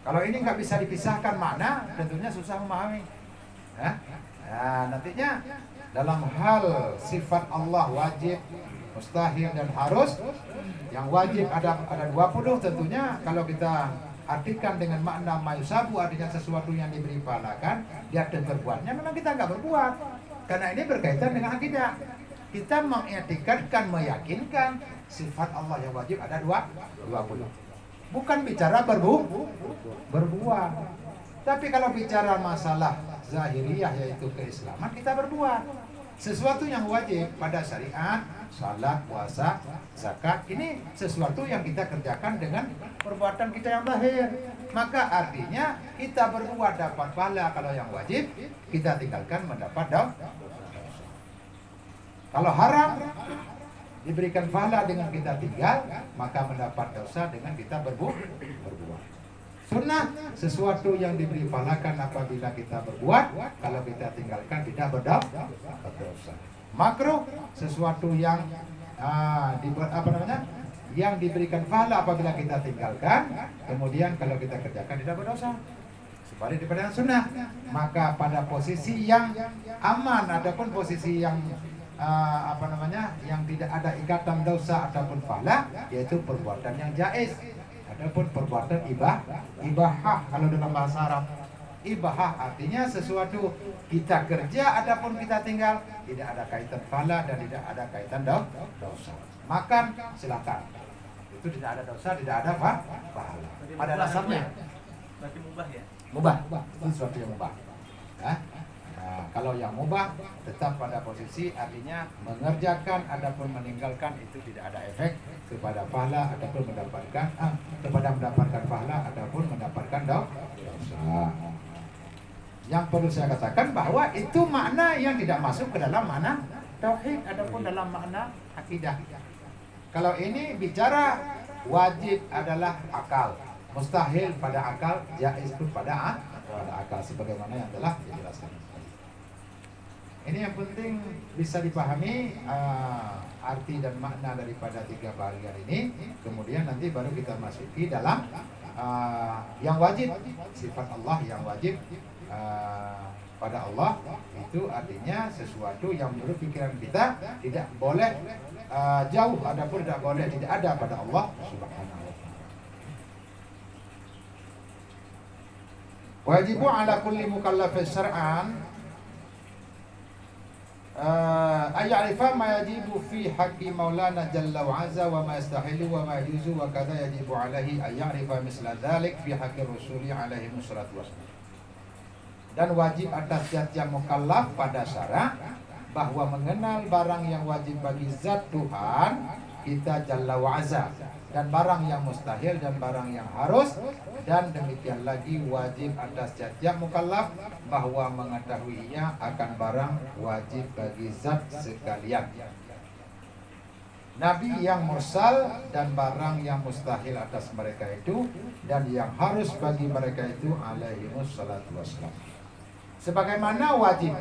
Kalau ini nggak bisa dipisahkan makna, tentunya susah memahami. Nah, nantinya dalam hal sifat Allah wajib, mustahil dan harus, yang wajib ada 20 tentunya. Kalau kita artikan dengan makna mayusabu, artinya sesuatu yang diberi pahala, dia berbuatnya, memang kita nggak berbuat. Karena ini berkaitan dengan akidah. Kita mengiktikadkan, meyakinkan sifat Allah yang wajib ada 20. Bukan bicara berbuat. Tapi kalau bicara masalah zahiriyah, yaitu keislaman, kita berbuat. Sesuatu yang wajib pada syariat, salat, puasa, zakat, ini sesuatu yang kita kerjakan dengan perbuatan kita yang zahir. Maka artinya kita berbuat dapat pahala kalau yang wajib, kita tinggalkan mendapat dosa. Kalau haram diberikan pahala dengan kita tinggal, maka mendapat dosa dengan kita berbuat. Sunnah, sesuatu yang diberi pahalakan apabila kita berbuat, kalau kita tinggalkan tidak berdosa. Makruh, sesuatu yang yang diberikan pahala apabila kita tinggalkan, kemudian kalau kita kerjakan tidak berdosa. Sebalik daripada sunnah, maka pada posisi yang aman, adapun posisi yang yang tidak ada ikatan dosa ataupun pahala, yaitu perbuatan yang jaiz. Adapun perbuatan ibahah kalau dalam bahasa Arab. Ibahah artinya sesuatu kita kerja adapun kita tinggal, tidak ada kaitan pahala dan tidak ada kaitan dosa. Makan silakan, itu tidak ada dosa, tidak ada pahala. Pada dasarnya berarti mubah ya? Mubah, itu sesuatu yang mubah. Nah, kalau yang mubah tetap pada posisi, artinya mengerjakan adapun meninggalkan itu tidak ada efek kepada pahala ataupun mendapatkan pahala ataupun mendapatkan dosa. Yang perlu saya katakan bahwa itu makna yang tidak masuk ke dalam makna tauhid ataupun dalam makna akidah. Kalau ini bicara wajib adalah akal, mustahil pada akal, jaiz pun pada akal, sebagaimana yang telah dijelaskan. Ini yang penting bisa dipahami arti dan makna daripada 3 bahagian ini. Kemudian nanti baru kita masuki dalam yang wajib, sifat Allah yang wajib pada Allah. Itu artinya sesuatu yang menurut pikiran kita tidak boleh jauh, adapun tidak boleh tidak ada pada Allah Subhanahu wa ta'ala. Wajibu ala kulli mukallafin syar'an ay'arifa ma yajibu fi haqqi maulana jalla wa azza wa ma yastahilu wa ma yajuzu wa kadha yajibu alaihi ay'arifa misla dhalik fi haqqi rasuli alaihi wassalatu wassalam. Dan wajib atas zat yang mukallaf pada syarak bahwa mengenal barang yang wajib bagi zat Tuhan kita jalla wa azza, dan barang yang mustahil dan barang yang harus, dan demikian lagi wajib atas zat yang mukallaf bahwa mengetahuinya akan barang wajib bagi zat sekalian, nabi yang mursal, dan barang yang mustahil atas mereka itu dan yang harus bagi mereka itu alaihi wassalatu wassalam. Sebagaimana wajib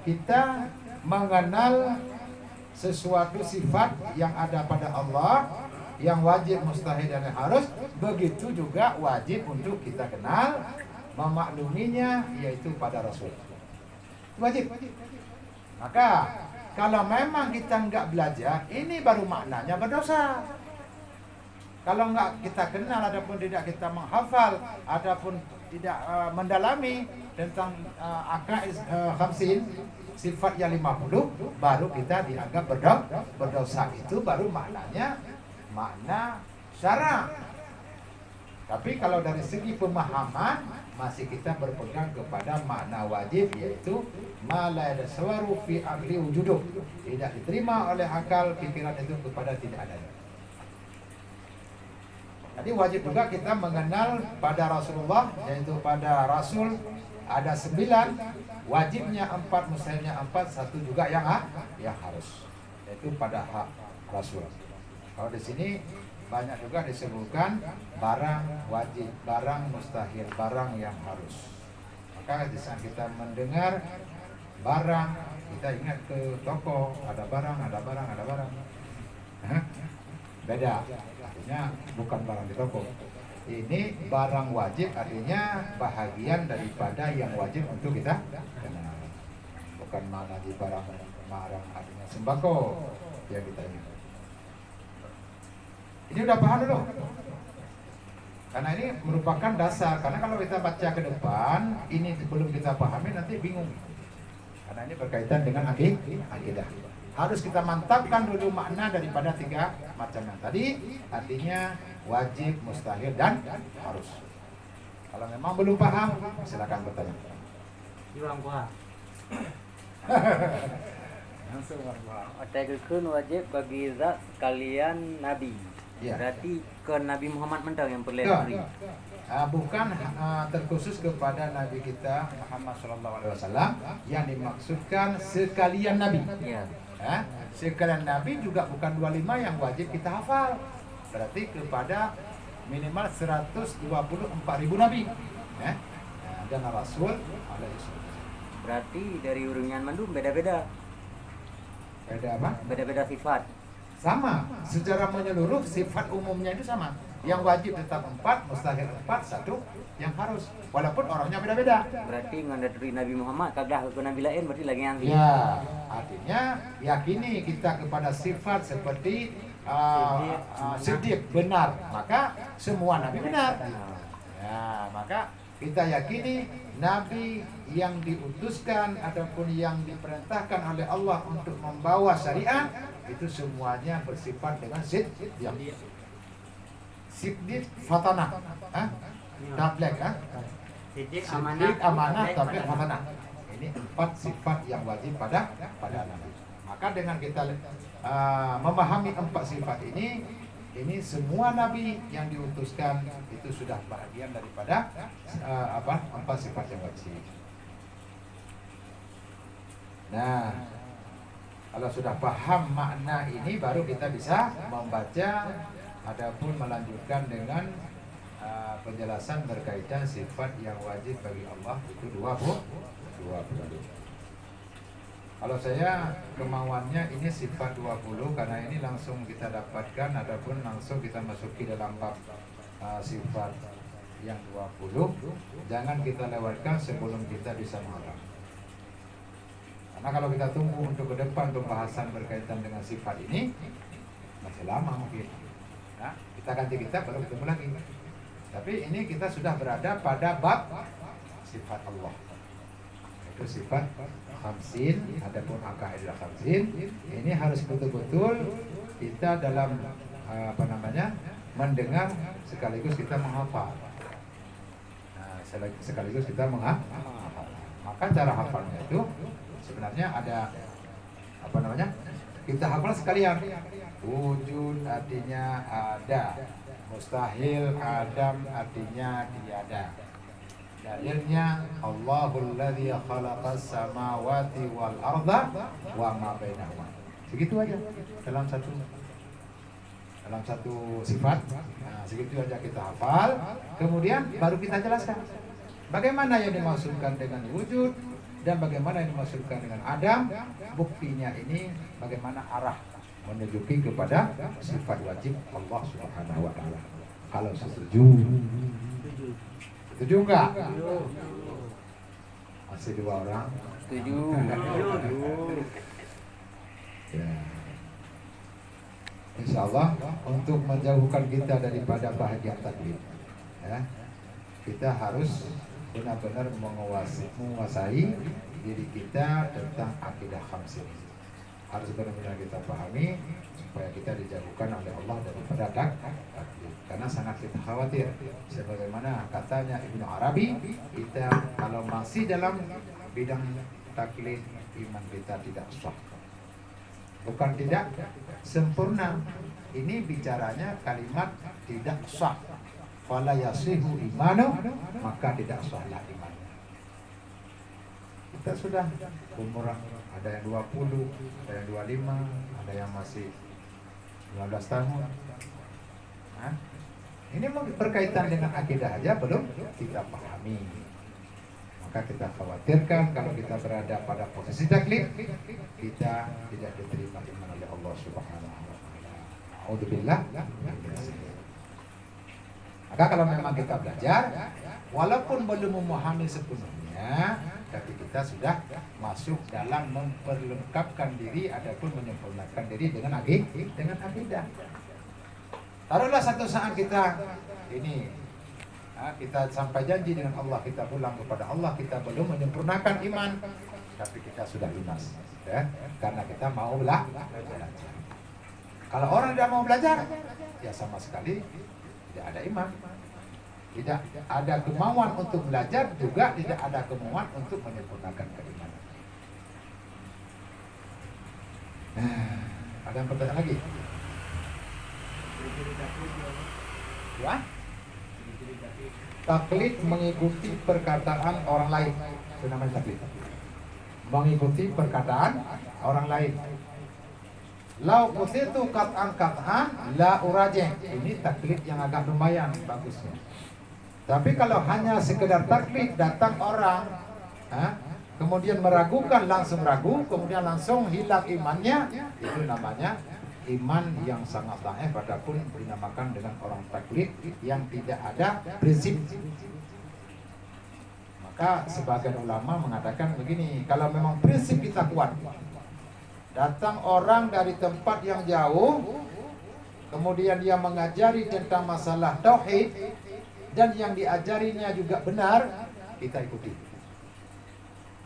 kita mengenal sesuatu sifat yang ada pada Allah yang wajib, mustahil dan yang harus, begitu juga wajib untuk kita kenal memakluminya, yaitu pada Rasul. Wajib. Maka kalau memang kita nggak belajar, ini baru maknanya berdosa. Kalau nggak kita kenal, adapun tidak kita menghafal, adapun tidak mendalami tentang akaid khamsin, sifat yang 50, baru kita dianggap berdosa. Itu baru maknanya makna syara'. Tapi kalau dari segi pemahaman masih kita berpegang kepada makna wajib, yaitu ma la yaswaru fi aqli wujuduh, tidak diterima oleh akal pikiran itu kepada tidak adanya. Jadi wajib juga kita mengenal pada Rasulullah, yaitu pada Rasul ada 9, wajibnya 4, mustahilnya 4, 1 juga yang harus, yaitu pada hak Rasul. Kalau di sini banyak juga disebutkan barang wajib, barang mustahil, barang yang harus. Maka di saat kita mendengar barang, kita ingat ke toko, ada barang. Beda, artinya bukan barang di toko. Ini barang wajib, artinya bahagian daripada yang wajib untuk kita kenal. Bukan mana di barang artinya sembako yang kita ingat. Ini udah paham dulu. Karena ini merupakan dasar. Karena kalau kita baca ke depan, ini belum kita pahami nanti bingung. Karena ini berkaitan dengan akidah. Harus kita mantapkan dulu makna daripada 3 macam yang tadi. Artinya wajib, mustahil, dan harus. Kalau memang belum paham, silakan bertanya. Juang gua. Langsung Otakkeun wajib bagi zat sekalian nabi. Ya. Berarti ke Nabi Muhammad mentang yang perlu Ya. beri. Bukan terkhusus kepada Nabi kita Muhammad SAW yang dimaksudkan sekalian Nabi. Ya. Sekalian Nabi juga bukan 25 yang wajib kita hafal. Berarti kepada minimal 124.000 Nabi. Dan Rasul alaihi. Berarti dari urungan mandum beda-beda. Beda apa? Beda-beda sifat. Sama, secara menyeluruh sifat umumnya itu sama. Yang wajib tetap 4, mustahil 4, 1 yang harus. Walaupun orangnya beda-beda. Berarti dari Nabi Muhammad kadah ke Nabi lain berarti lagi yang Ya, artinya yakini kita kepada sifat seperti siddiq, benar. Maka semua Nabi benar. Ya, maka kita yakini Nabi yang diutuskan ataupun yang diperintahkan oleh Allah untuk membawa syariat itu semuanya bersifat dengan siddiq. Siddiq, fatanah, tablek, Sidik siddiq, amanah, tablek, fatanah. Ini 4 sifat yang wajib pada Nabi. Maka dengan kita memahami 4 sifat ini semua Nabi yang diutuskan itu sudah bahagian daripada 4 sifat yang wajib. Nah, kalau sudah paham makna ini baru kita bisa membaca adapun melanjutkan dengan penjelasan berkaitan sifat yang wajib bagi Allah itu 20. Kalau saya kemauannya ini sifat 20 karena ini langsung kita dapatkan ataupun langsung kita masuki dalam bab sifat yang 20. Jangan kita lewatkan sebelum kita bisa menghafal. Karena kalau kita tunggu untuk ke depan pembahasan berkaitan dengan sifat ini masih lama mungkin. Nah, kita ganti kitab baru ketemu lagi. Tapi ini kita sudah berada pada bab sifat Allah. Itu sifat khamsin, adapun akaidul khamsin ini harus betul-betul kita dalam mendengar sekaligus kita menghafal. Nah, sekaligus kita menghafal. Maka cara hafalnya itu sebenarnya ada kita hafal sekalian. Wujud artinya ada, mustahil adam artinya tiada. Dalilnya Allahul ladzi khalaqas samawati wal arda wa ma bainahuma. Segitu aja dalam satu sifat. Nah, segitu aja kita hafal. Kemudian baru kita jelaskan bagaimana yang dimaksudkan dengan wujud dan bagaimana yang dimaksudkan dengan adam. Buktinya ini bagaimana arah menunjuki kepada sifat wajib Allah Subhanahu wa taala. Kalau setuju. Setuju enggak? Masih 2 orang. Setuju. Ya. Insya Allah untuk menjauhkan kita daripada bahagia taklid, ya, kita harus benar-benar menguasai diri kita tentang akidah khamsin. Harus benar-benar kita pahami supaya kita dijauhkan oleh Allah daripada taklid. Karena sangat kita khawatir sebagaimana katanya Ibnu Arabi, kita kalau masih dalam bidang taklid iman kita tidak sah. Bukan tidak sempurna. Ini bicaranya kalimat tidak sah. Fala yasihu imanu, maka tidak sahlah iman. Kita sudah umur ada yang 20, ada yang 25, ada yang masih 15 tahun. Nah, ini berkaitan dengan akidah aja belum kita pahami. Maka kita khawatirkan kalau kita berada pada posisi taklid, kita tidak diterima iman oleh Allah Subhanahu wa taala. A'udzubillah. Maka kalau memang kita belajar, walaupun belum memahami sepenuhnya, tapi kita sudah masuk dalam memperlengkapkan diri ataupun menyempurnakan diri dengan akidah. Taruhlah satu saat kita ini Kita sampai janji dengan Allah, kita pulang kepada Allah, kita belum menyempurnakan iman, tapi kita sudah lunas, ya, karena kita mau belajar. Kalau orang tidak mau belajar, ya sama sekali tidak ada iman, tidak ada kemauan untuk belajar, juga tidak ada kemauan untuk menyempurnakan keimanan. Ada yang pertanyaan lagi? Ya? Taklid mengikuti perkataan orang lain, itu namanya taklid. Mengikuti perkataan orang lain. Lau kusitu kat'an la urajeh. Ini taklid yang agak lumayan bagusnya. Tapi kalau hanya sekedar taklid, datang orang, kemudian meragukan, langsung ragu, kemudian langsung hilang imannya, itu namanya iman yang sangat dhaif, adapun dinamakan dengan orang taklid yang tidak ada prinsip. Maka sebagian ulama mengatakan begini, kalau memang prinsip kita kuat, datang orang dari tempat yang jauh, kemudian dia mengajari tentang masalah tauhid, dan yang diajarinya juga benar, kita ikuti.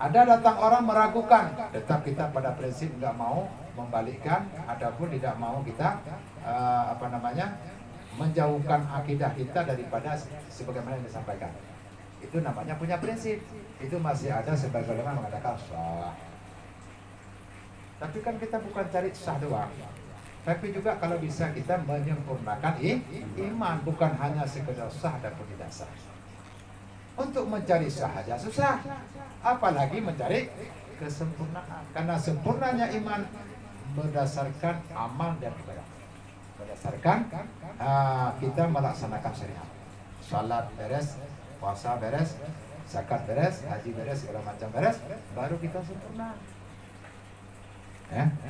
Ada datang orang meragukan, tetap kita pada prinsip nggak mau membalikkan ataupun tidak mau kita menjauhkan akidah kita daripada sebagaimana yang disampaikan. Itu namanya punya prinsip. Itu masih ada sebagian orang mengatakan sah. Tapi kan kita bukan cari sah doang, tapi juga kalau bisa kita menyempurnakan iman, bukan hanya sekedar sah ataupun tidak sah. Untuk mencari sah saja susah, apalagi mencari kesempurnaan. Karena sempurnanya iman berdasarkan amal dan ibadah, berdasarkan kita melaksanakan syariat. Salat beres, puasa beres, zakat beres, haji beres, segala macam beres, baru kita sempurna,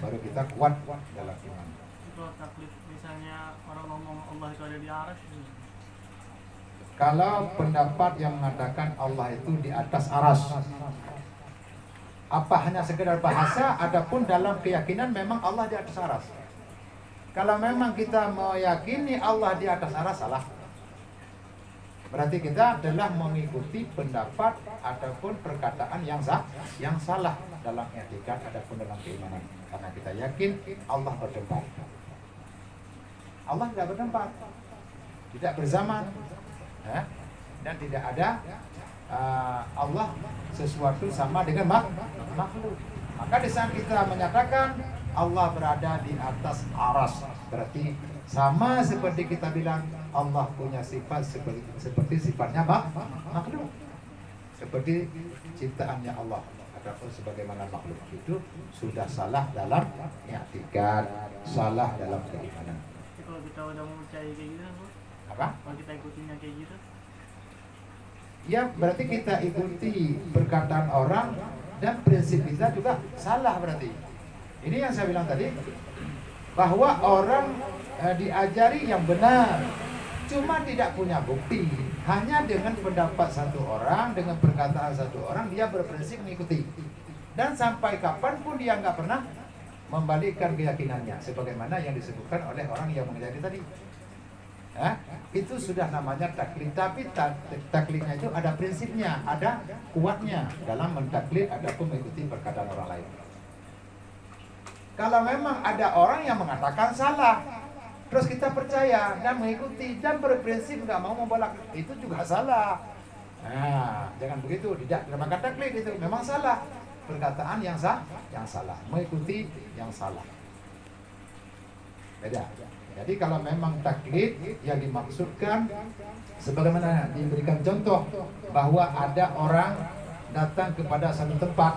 baru kita kuat dalam iman. Kalau taklid misalnya orang ngomong Allah itu ada di aras, kalau pendapat yang mengatakan Allah itu di atas aras, apa hanya sekedar bahasa, adapun dalam keyakinan memang Allah di atas aras. Kalau memang kita meyakini Allah di atas aras, salah. Berarti kita adalah mengikuti pendapat ataupun perkataan yang salah dalam etikat ataupun dalam keimanan. Karena kita yakin Allah bertempat. Allah tidak bertempat, tidak berzaman, dan tidak ada Allah sesuatu sama dengan makhluk. Maka di saat kita menyatakan Allah berada di atas aras, berarti sama seperti kita bilang Allah punya sifat seperti sifatnya makhluk, seperti ciptaannya Allah ataupun sebagaimana makhluk. Itu sudah salah dalam i'tikad, salah dalam keimanan. kalau kita udah mau percaya kayak gitu, Apa? kalau kita ikutinnya kayak gitu, Ya berarti kita ikuti perkataan orang dan prinsip kita juga salah berarti. Ini yang saya bilang tadi, bahwa orang diajari yang benar, cuma tidak punya bukti. Hanya dengan pendapat satu orang, dengan perkataan satu orang, dia berprinsip mengikuti. Dan sampai kapanpun dia nggak pernah membalikkan keyakinannya, sebagaimana yang disebutkan oleh orang yang mengajari tadi. Itu sudah namanya taklid. Tapi taklidnya itu ada prinsipnya, ada kuatnya dalam mentaklid ataupun mengikuti perkataan orang lain. Kalau memang ada orang yang mengatakan salah, terus kita percaya dan mengikuti dan berprinsip nggak mau membolak, itu juga salah. Jangan begitu, tidak dinamakan taklid, itu memang salah. Perkataan yang salah, mengikuti yang salah. Beda. Jadi kalau memang taklid yang dimaksudkan sebagaimana diberikan contoh bahwa ada orang datang kepada satu tempat,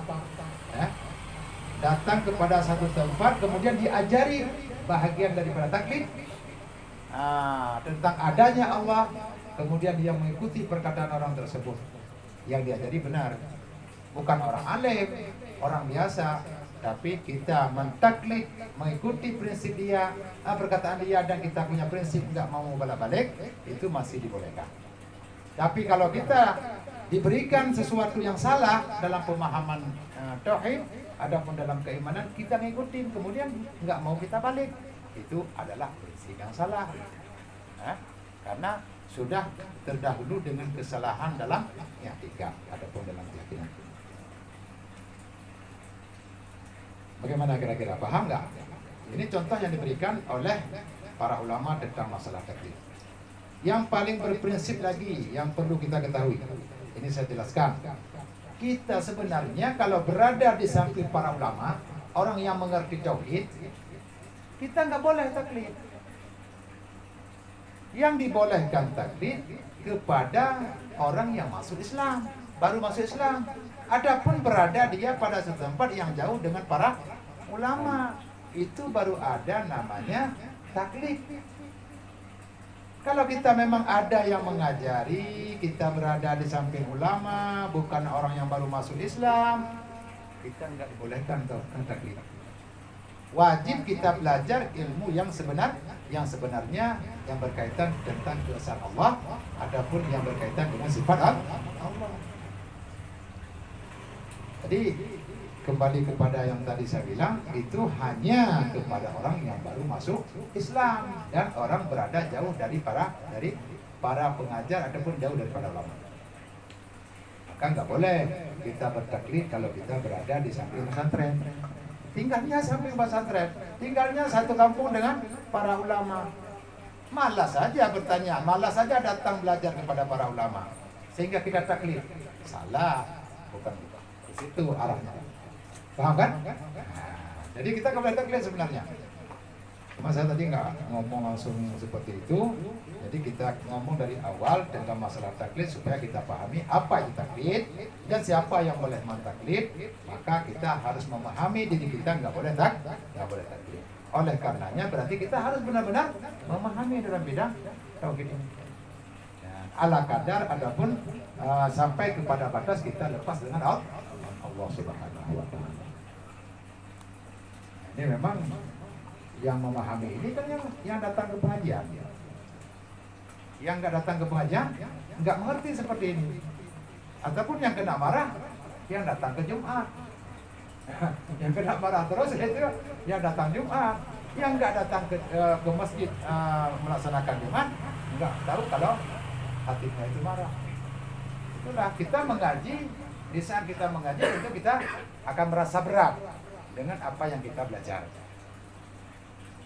datang kepada satu tempat kemudian diajari bahagian daripada taklid tentang adanya Allah, kemudian dia mengikuti perkataan orang tersebut, yang diajari benar, bukan orang alim, orang biasa, tapi kita mentaklid, mengikuti prinsip dia, perkataan dia, dan kita punya prinsip nggak mau balik-balik, itu masih dibolehkan. Tapi kalau kita diberikan sesuatu yang salah dalam pemahaman tauhid, adapun dalam keimanan kita ngikutin, kemudian nggak mau kita balik, itu adalah prinsip yang salah. Karena sudah terdahulu dengan kesalahan dalam i'tikad ataupun dalam keyakinan. Bagaimana kira-kira, paham nggak? Ini contoh yang diberikan oleh para ulama tentang masalah taklid. Yang paling berprinsip lagi yang perlu kita ketahui, ini saya jelaskan. Kita sebenarnya kalau berada di samping para ulama, orang yang mengerti tauhid, kita nggak boleh taklid. Yang dibolehkan taklid kepada orang yang masuk Islam, baru masuk Islam. Adapun berada dia pada suatu tempat yang jauh dengan para ulama, itu baru ada namanya taklid. Kalau kita memang ada yang mengajari, kita berada di samping ulama, bukan orang yang baru masuk Islam, kita nggak dibolehkan taklid. Wajib kita belajar ilmu yang sebenarnya yang berkaitan tentang keesaan Allah, adapun yang berkaitan dengan sifat Allah. Jadi kembali kepada yang tadi saya bilang, itu hanya kepada orang yang baru masuk Islam dan orang berada jauh dari para pengajar ataupun jauh daripada ulama. Maka nggak boleh kita bertaklid kalau kita berada di samping pesantren. Tinggalnya samping pesantren, tinggalnya satu kampung dengan para ulama. Malas saja bertanya, malas saja datang belajar kepada para ulama, sehingga kita taklid. Salah, bukan itu arahnya. Paham kan? Nah, jadi kita kembali taklid sebenarnya. Cuma saya tadi nggak ngomong langsung seperti itu. Jadi kita ngomong dari awal tentang masalah taklid supaya kita pahami apa itu taklid dan siapa yang boleh mentaklid. Maka kita harus memahami diri kita nggak boleh taklid. Oleh karenanya berarti kita harus benar-benar memahami dalam bidang tauhid ini. Ala kadar adapun sampai kepada batas kita lepas dengan Allah Subhanahu wa taala. Ini memang yang memahami ini kan yang datang ke pengajian. Yang nggak datang ke pengajian nggak mengerti seperti ini. Ataupun yang kena marah yang datang ke Jumat. Yang kena marah terus itu yang datang Jumat. Yang nggak datang ke masjid melaksanakan Jumat nggak tahu kalau hatinya itu marah. Itulah kita mengaji. Di saat kita mengaji itu kita akan merasa berat dengan apa yang kita belajar.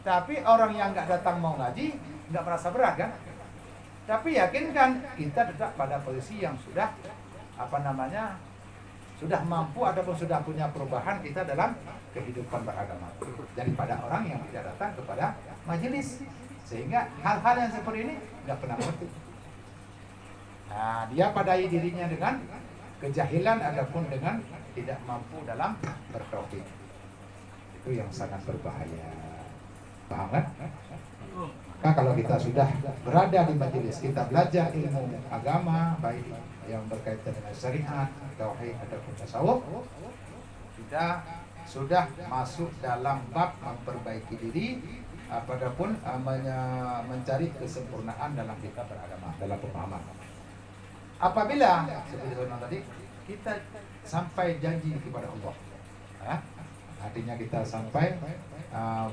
Tapi orang yang nggak datang mau ngaji nggak merasa berat kan? Tapi yakinkan kita tetap pada posisi yang sudah sudah mampu ataupun sudah punya perubahan kita dalam kehidupan beragama daripada orang yang tidak datang kepada majelis, sehingga hal-hal yang seperti ini nggak pernah mengerti. Nah, dia padai dirinya dengan kejahilan ataupun dengan tidak mampu dalam bertauhid. Itu yang sangat berbahaya. Paham kan? Maka kalau kita sudah berada di majelis, kita belajar ilmu agama baik yang berkaitan dengan syariat, tauhid ataupun tasawuf, kita sudah masuk dalam bab memperbaiki diri ataupun mencari kesempurnaan dalam kita beragama, dalam pemahaman. Apabila seperti saya tadi kita sampai janji kepada Allah, artinya kita sampai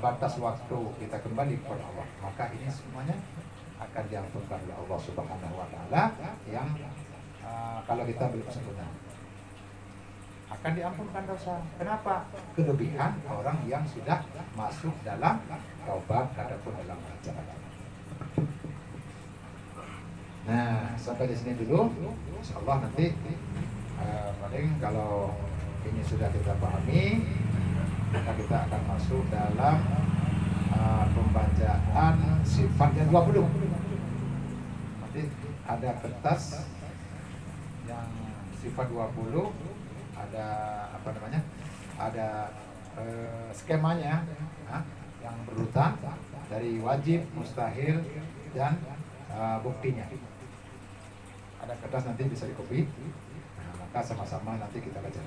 batas waktu kita kembali kepada Allah, maka ini semuanya akan diampunkan oleh Allah Subhanahu wa taala yang kalau kita belum sempurna akan diampunkan dosa. Kenapa? Kelebihan orang yang sudah masuk dalam taubat ataupun dalam ajaran. Nah, sampai di sini dulu. Insyaallah nanti paling kalau ini sudah kita pahami, maka kita akan masuk dalam pembacaan sifatnya 20. Nanti ada kertas yang sifat 20, ada ada skemanya yang berurutan dari wajib, mustahil dan buktinya. Ada kertas nanti bisa dikopi. Nah, maka sama-sama nanti kita baca.